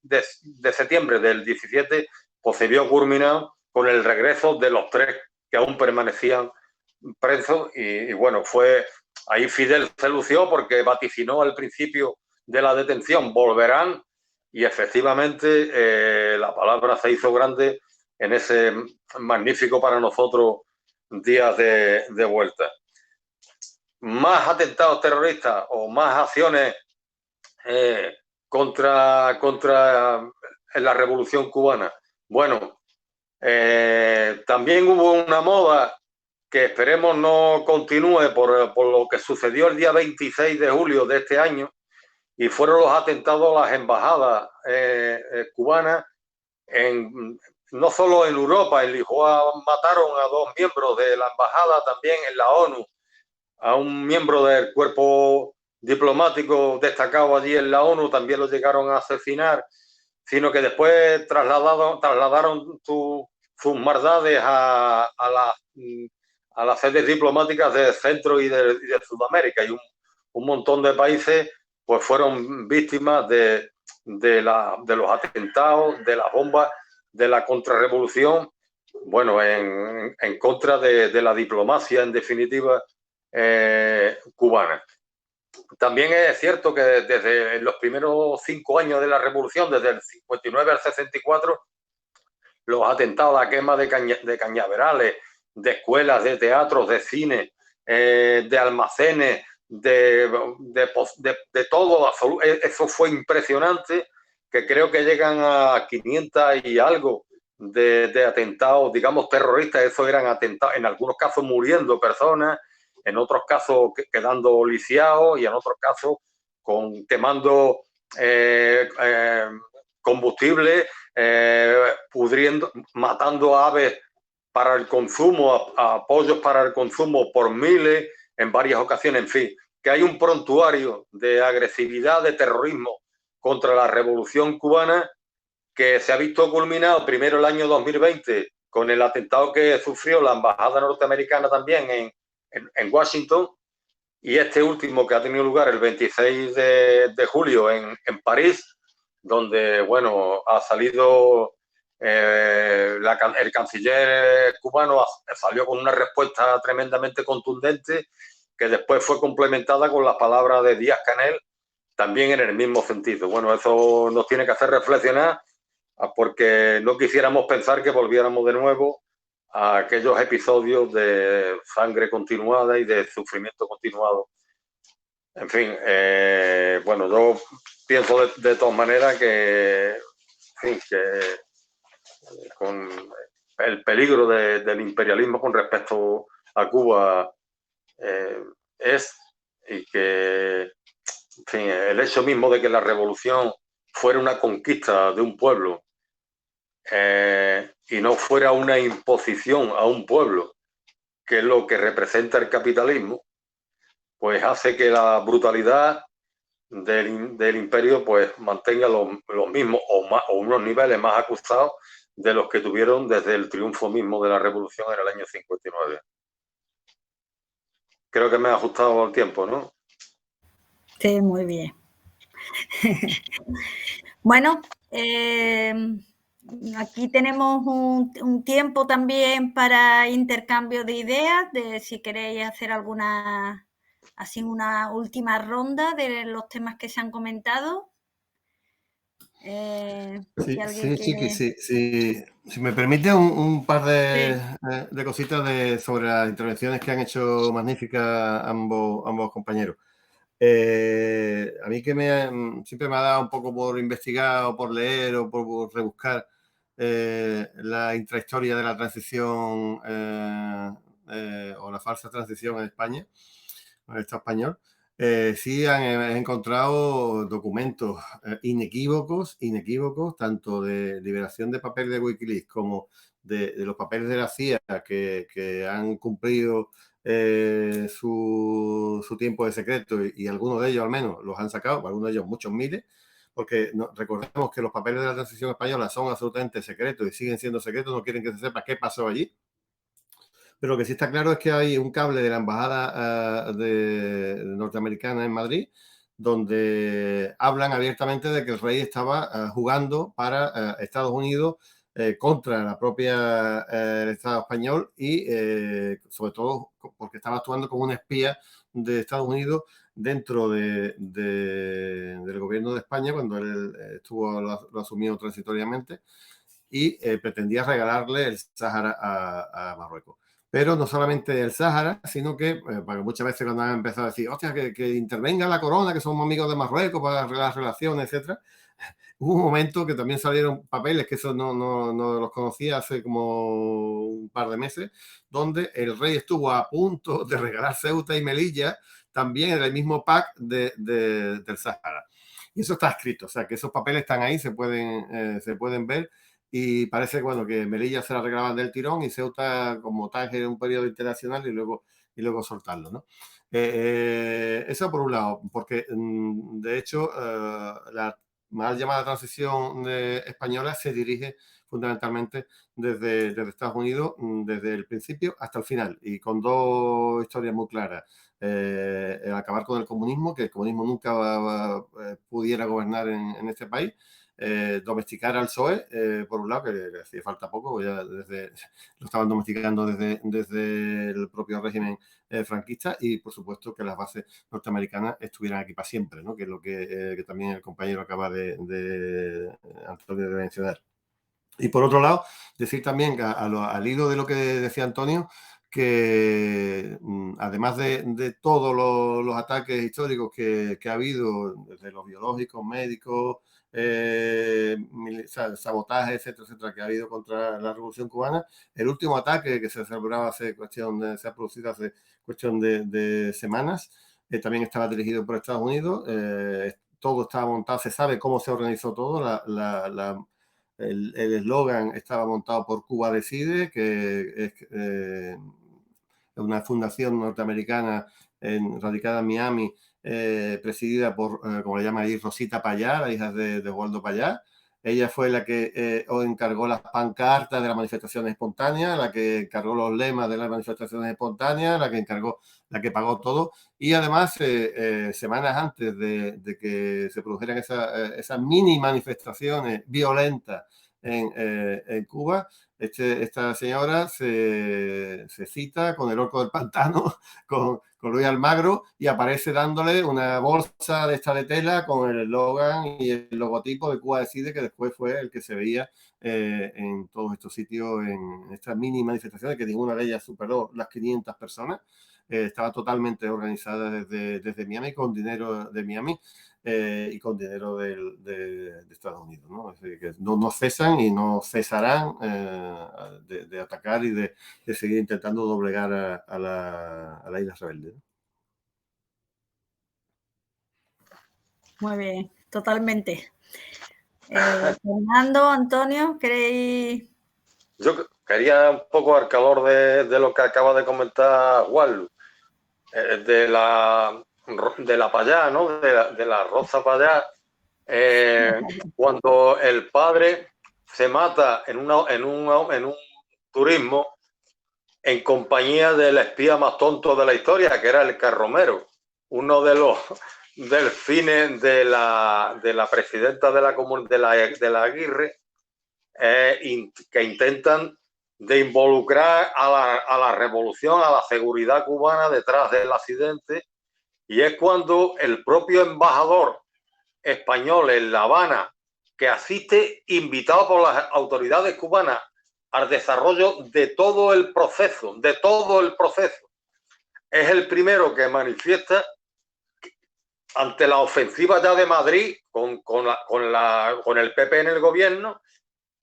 de septiembre del 17, pues se vio culminado con el regreso de los 3 que aún permanecían presos, y bueno, ahí Fidel se lució porque vaticinó al principio de la detención, volverán, y efectivamente la palabra se hizo grande en ese magnífico para nosotros días de vuelta. Más atentados terroristas o más acciones contra la Revolución Cubana. Bueno, también hubo una moda que esperemos no continúe por lo que sucedió el día 26 de julio de este año, y fueron los atentados a las embajadas cubanas, no solo en Europa. En Lisboa mataron a 2 miembros de la embajada, también en la ONU, a un miembro del cuerpo diplomático destacado allí en la ONU, también lo llegaron a asesinar, sino que después trasladaron sus maldades a las sedes diplomáticas de Centro y de Sudamérica, y un montón de países pues fueron víctimas de los atentados, de las bombas, de la contrarrevolución, bueno, en contra de la diplomacia, en definitiva, cubana. También es cierto que desde los primeros 5 años de la revolución, desde el 59 al 64, los atentados, la quema de cañaverales, de escuelas, de teatros, de cine, de almacenes, de todo, eso fue impresionante, que creo que llegan a 500 y algo de atentados, digamos, terroristas. Eso eran atentados, en algunos casos muriendo personas, en otros casos quedando lisiados, y en otros casos quemando combustible, pudriendo, matando aves para el consumo, a pollos para el consumo por miles en varias ocasiones. En fin, que hay un prontuario de agresividad, de terrorismo contra la Revolución Cubana, que se ha visto culminado primero el año 2020 con el atentado que sufrió la embajada norteamericana también en Washington, y este último que ha tenido lugar el 26 de julio en París, donde, bueno, ha salido el canciller cubano salió con una respuesta tremendamente contundente, que después fue complementada con las palabras de Díaz-Canel, también en el mismo sentido. Bueno, eso nos tiene que hacer reflexionar, porque no quisiéramos pensar que volviéramos de nuevo a aquellos episodios de sangre continuada y de sufrimiento continuado. En fin, bueno, yo pienso de todas maneras que con el peligro del imperialismo con respecto a Cuba y que, en fin, el hecho mismo de que la revolución fuera una conquista de un pueblo y no fuera una imposición a un pueblo, que es lo que representa el capitalismo, pues hace que la brutalidad del imperio pues mantenga los mismos o unos niveles más acusados de los que tuvieron desde el triunfo mismo de la revolución en el año 59. Creo que me ha ajustado el tiempo, ¿no? Sí, muy bien. Bueno, aquí tenemos un tiempo también para intercambio de ideas, de si queréis hacer una última ronda de los temas que se han comentado. Sí, Si alguien Chiqui, quiere... si me permite un par de cositas sobre las intervenciones que han hecho magníficas ambos compañeros. A mí siempre me ha dado un poco por investigar o por leer o por rebuscar la intrahistoria de la transición o la falsa transición en España, en el Estado español. Sí he encontrado documentos inequívocos, tanto de liberación de papel de Wikileaks como de los papeles de la CIA que han cumplido su tiempo de secreto y algunos de ellos al menos los han sacado, algunos de ellos muchos miles, porque recordemos que los papeles de la transición española son absolutamente secretos y siguen siendo secretos, no quieren que se sepa qué pasó allí. Pero lo que sí está claro es que hay un cable de la embajada norteamericana en Madrid donde hablan abiertamente de que el rey estaba jugando para Estados Unidos contra la propia el Estado español y sobre todo porque estaba actuando como un espía de Estados Unidos dentro del gobierno de España cuando él lo asumió transitoriamente y pretendía regalarle el Sáhara a Marruecos. Pero no solamente el Sáhara, sino que muchas veces cuando han empezado a decir, hostia, que intervenga la corona, que somos amigos de Marruecos para arreglar las relaciones, etcétera, hubo un momento que también salieron papeles, que eso no los conocía hace como un par de meses, donde el rey estuvo a punto de regalar Ceuta y Melilla también en el mismo pack del Sáhara. Y eso está escrito, o sea, que esos papeles están ahí, se pueden ver. Y parece bueno, que Melilla se la regalaban del tirón y Ceuta como Tánger en un periodo internacional y luego soltarlo, ¿no? Eso por un lado, porque de hecho la mal llamada transición española se dirige fundamentalmente desde Estados Unidos, desde el principio hasta el final, y con dos historias muy claras. El acabar con el comunismo, que el comunismo nunca pudiera gobernar en este país. Domesticar al PSOE, por un lado, que le hacía falta poco, ya lo estaban domesticando desde el propio régimen franquista, y por supuesto que las bases norteamericanas estuvieran aquí para siempre, ¿no? Que es lo que también el compañero acaba Antonio de mencionar. Y por otro lado, decir también que al hilo de lo que decía Antonio, que además de todos los ataques históricos que ha habido, desde los biológicos, médicos, sabotaje, etcétera, que ha habido contra la Revolución Cubana, el último ataque que se ha producido hace cuestión de semanas, también estaba dirigido por Estados Unidos. Todo estaba montado, se sabe cómo se organizó todo. El eslogan estaba montado por Cuba Decide, que es una fundación norteamericana radicada en Miami, presidida por, como le llama ahí, Rosita Payá, la hija de Waldo Payá. Ella fue la que encargó las pancartas de las manifestaciones espontáneas, la que encargó los lemas de las manifestaciones espontáneas, la que pagó todo. Y además, semanas antes de que se produjeran esas mini manifestaciones violentas en Cuba, esta señora se cita con el Orco del Pantano, con Luis Almagro, y aparece dándole una bolsa de esta de tela con el eslogan y el logotipo de Cuba Decide, que después fue el que se veía en todos estos sitios, en estas mini manifestaciones, que ninguna de ellas superó las 500 personas. Estaba totalmente organizada desde Miami, con dinero de Miami y con dinero de Estados Unidos, ¿no? Es decir, que no cesan y no cesarán de atacar y de seguir intentando doblegar a la isla rebelde, ¿no? Muy bien, totalmente. Fernando, Antonio, ¿queréis? Yo quería un poco al calor de lo que acaba de comentar Waldo, de la Payá, ¿no? De la Rosa Payá, cuando el padre se mata en un turismo en compañía del espía más tonto de la historia, que era el Carromero, uno de los delfines de la presidenta de la Aguirre, que intentan de involucrar a la revolución, a la seguridad cubana detrás del accidente, y es cuando el propio embajador español en La Habana que asiste invitado por las autoridades cubanas al desarrollo de todo el proceso, Es el primero que manifiesta ante la ofensiva ya de Madrid con el PP en el gobierno,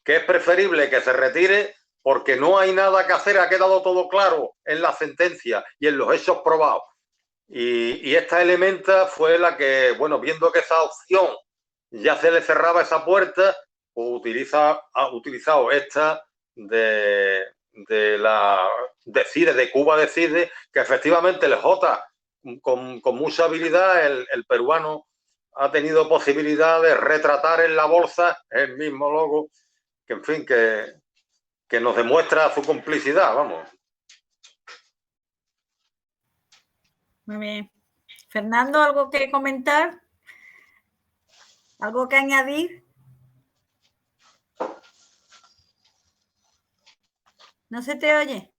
que es preferible que se retire porque no hay nada que hacer, ha quedado todo claro en la sentencia y en los hechos probados. Y esta elementa fue la que, bueno, viendo que esa opción ya se le cerraba esa puerta, pues ha utilizado esta de Cuba Decide, que efectivamente el Jota, con mucha habilidad, el peruano ha tenido posibilidad de retratar en la bolsa el mismo logo, que en fin, que nos demuestra su complicidad, vamos. Muy bien. Fernando, ¿algo que comentar? ¿Algo que añadir? ¿No se te oye?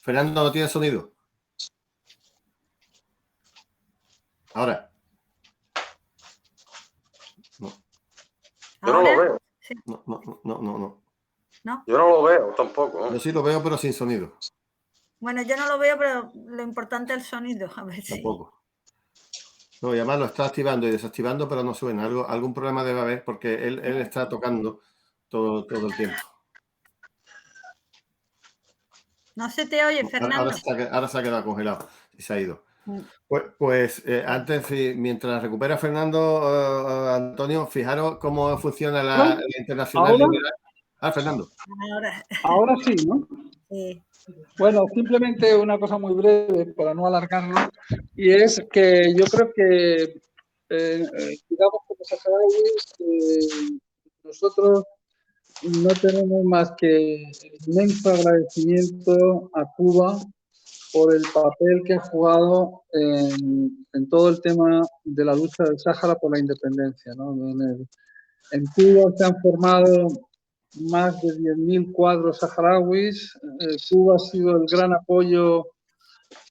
Fernando, no tiene sonido. Ahora. No. Yo no lo veo. Sí. No. Yo no lo veo tampoco, ¿no? Yo sí lo veo, pero sin sonido. Bueno, yo no lo veo, pero lo importante es el sonido. A ver si. Tampoco. No, y además lo está activando y desactivando, pero no suena. Algún problema debe haber porque él está tocando todo el tiempo. No se te oye, Fernando. Ahora se ha quedado congelado y se ha ido. Pues antes, mientras recupera Fernando, Antonio, fijaros cómo funciona la Internacional Liberal. Fernando. Ahora sí, ¿no? Sí. Bueno, simplemente una cosa muy breve para no alargarlo, y es que yo creo que, digamos, como saharauis, nosotros no tenemos más que inmenso agradecimiento a Cuba por el papel que ha jugado en todo el tema de la lucha del Sáhara por la independencia, ¿no? En Cuba se han formado más de 10.000 cuadros saharauis. Cuba ha sido el gran apoyo.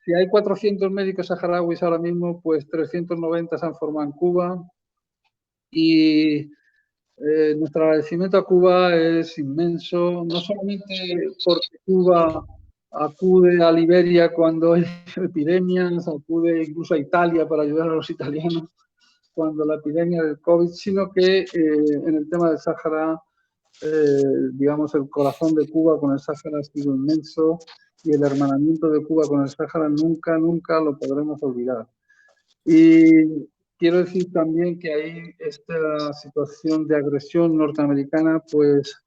Si hay 400 médicos saharauis ahora mismo, pues 390 se han formado en Cuba. Y nuestro agradecimiento a Cuba es inmenso, no solamente porque Cuba acude a Liberia cuando hay epidemias, acude incluso a Italia para ayudar a los italianos cuando la epidemia del COVID, sino que en el tema del Sáhara, digamos, el corazón de Cuba con el Sáhara ha sido inmenso y el hermanamiento de Cuba con el Sáhara nunca lo podremos olvidar. Y quiero decir también que ahí esta situación de agresión norteamericana pues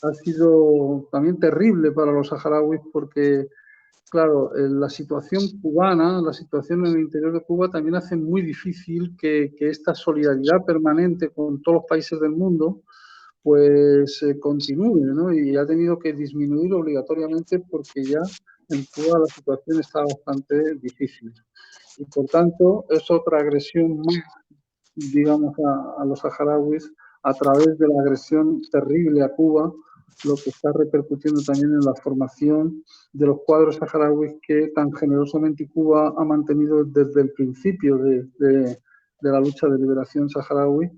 ha sido también terrible para los saharauis porque, claro, la situación cubana, la situación en el interior de Cuba también hace muy difícil que esta solidaridad permanente con todos los países del mundo pues continúe, ¿no? Y ha tenido que disminuir obligatoriamente porque ya en Cuba la situación está bastante difícil. Y por tanto es otra agresión más, digamos, a los saharauis a través de la agresión terrible a Cuba, lo que está repercutiendo también en la formación de los cuadros saharauis que tan generosamente Cuba ha mantenido desde el principio de la lucha de liberación saharaui,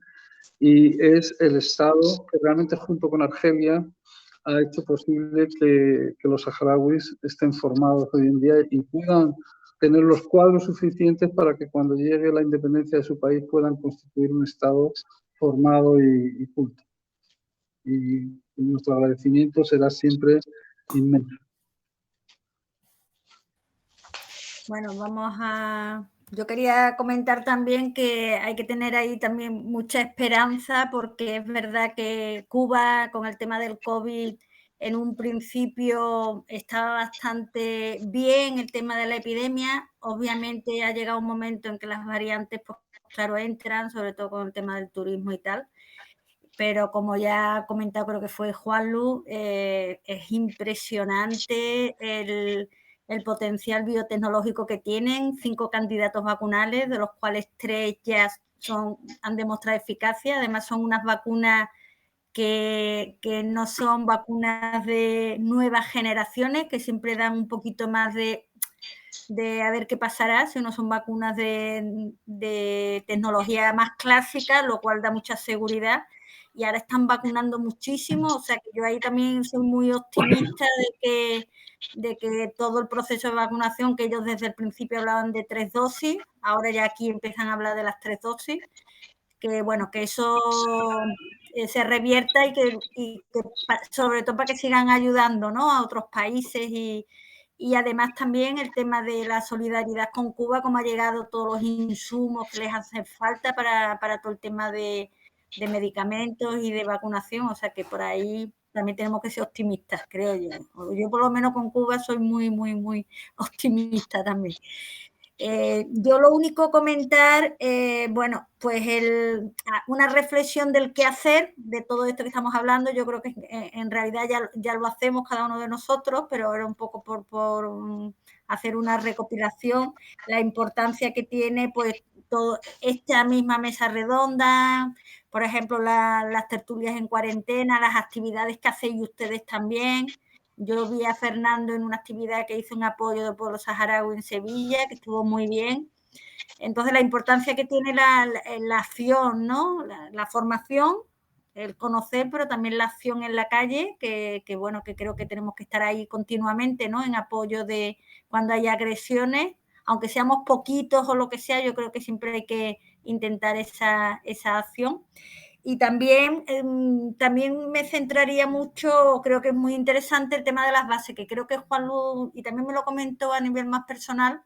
y es el Estado que realmente junto con Argelia ha hecho posible que los saharauis estén formados hoy en día y puedan tener los cuadros suficientes para que cuando llegue la independencia de su país puedan constituir un Estado formado y culto. Y nuestro agradecimiento será siempre inmenso. Bueno, yo quería comentar también que hay que tener ahí también mucha esperanza porque es verdad que Cuba con el tema del COVID en un principio estaba bastante bien el tema de la epidemia. Obviamente ha llegado un momento en que las variantes, pues claro, entran, sobre todo con el tema del turismo y tal. Pero como ya ha comentado, creo que fue Juanlu, es impresionante el potencial biotecnológico que tienen, 5 candidatos vacunales, de los cuales 3 ya han demostrado eficacia. Además, son unas vacunas que no son vacunas de nuevas generaciones, que siempre dan un poquito más de de a ver qué pasará, si no son vacunas de tecnología más clásica, lo cual da mucha seguridad. Y ahora están vacunando muchísimo, o sea que yo ahí también soy muy optimista de que todo el proceso de vacunación, que ellos desde el principio hablaban de 3 dosis, ahora ya aquí empiezan a hablar de las 3 dosis, que bueno, que eso se revierta y que sobre todo para que sigan ayudando, ¿no?, a otros países y además también el tema de la solidaridad con Cuba, cómo ha llegado todos los insumos que les hacen falta para todo el tema de medicamentos y de vacunación, o sea que por ahí también tenemos que ser optimistas, creo yo. Yo por lo menos con Cuba soy muy, muy, muy optimista también. Yo lo único comentar, bueno, pues una reflexión del qué hacer, de todo esto que estamos hablando. Yo creo que en realidad ya lo hacemos cada uno de nosotros, pero era un poco por hacer una recopilación, la importancia que tiene pues esta misma mesa redonda, por ejemplo, las tertulias en cuarentena, las actividades que hacéis ustedes también. Yo vi a Fernando en una actividad que hizo en apoyo del pueblo saharaui en Sevilla, que estuvo muy bien. Entonces, la importancia que tiene la acción, ¿no?, la formación, el conocer, pero también la acción en la calle, que bueno, que creo que tenemos que estar ahí continuamente, ¿no?, en apoyo de cuando hay agresiones, aunque seamos poquitos o lo que sea, yo creo que siempre hay que intentar esa acción. Y también me centraría mucho, creo que es muy interesante el tema de las bases, que creo que Juan Luz, y también me lo comentó a nivel más personal,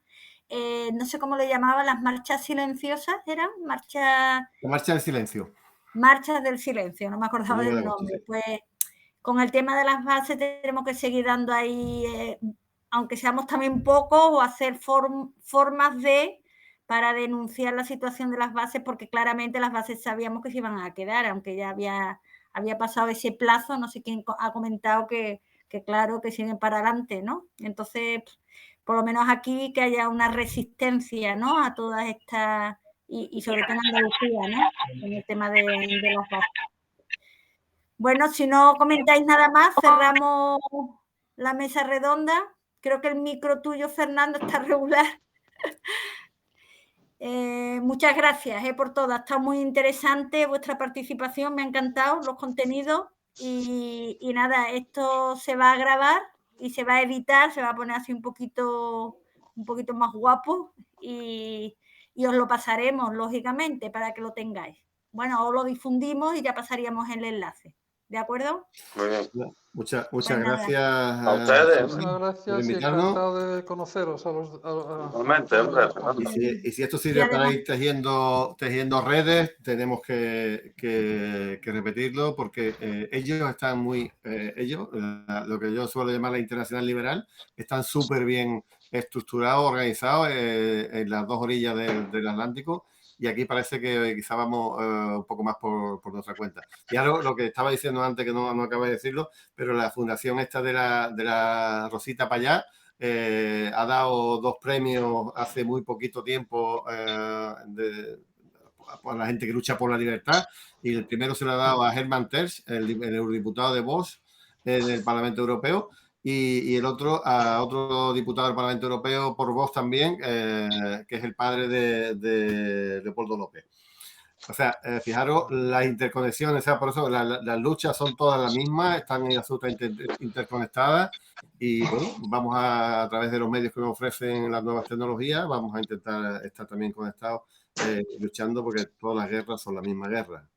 no sé cómo le llamaba, las marchas silenciosas, ¿eran? La marcha del silencio. Marchas del silencio, no me acordaba del nombre. Pues con el tema de las bases tenemos que seguir dando ahí, aunque seamos también pocos, o hacer formas para denunciar la situación de las bases, porque claramente las bases sabíamos que se iban a quedar, aunque ya había pasado ese plazo. No sé quién ha comentado que claro, que siguen para adelante, ¿no? Entonces, por lo menos aquí que haya una resistencia, ¿no?, a todas estas, y sobre todo en Andalucía, ¿no?, en el tema de las bases. Bueno, si no comentáis nada más, cerramos la mesa redonda. Creo que el micro tuyo, Fernando, está regular. Muchas gracias por todo. Ha estado muy interesante vuestra participación, me ha encantado los contenidos y nada, esto se va a grabar y se va a editar, se va a poner así un poquito más guapo y os lo pasaremos, lógicamente, para que lo tengáis. Bueno, os lo difundimos y ya pasaríamos el enlace. ¿De acuerdo? Muy bien. Muchas Pues gracias a ustedes. Muchas gracias y encantado de conoceros Normalmente, hombre. Y si esto sirve para ir tejiendo redes, tenemos que repetirlo, porque ellos están muy, lo que yo suelo llamar la Internacional Liberal, están súper bien estructurados, organizados en las dos orillas del Atlántico, y aquí parece que quizá vamos un poco más por nuestra cuenta. Y ahora lo que estaba diciendo antes, que no acabo de decirlo, pero la fundación esta de la Rosita Payá ha dado 2 premios hace muy poquito tiempo a la gente que lucha por la libertad, y el primero se lo ha dado a Herman Tersch, el eurodiputado de Vox del Parlamento Europeo, y el otro a otro diputado del Parlamento Europeo por Vox también, que es el padre de Leopoldo López. O sea, fijaros las interconexiones, o sea, por eso las luchas son todas las mismas, están absolutamente interconectadas, y bueno, vamos a través de los medios que nos ofrecen las nuevas tecnologías, vamos a intentar estar también conectados, luchando, porque todas las guerras son la misma guerra.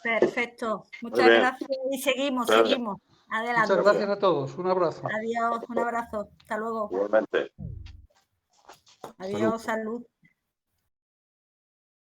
Perfecto. Muchas gracias y seguimos. Adelante. Muchas gracias a todos. Un abrazo. Adiós, un abrazo. Hasta luego. Igualmente. Adiós, salud.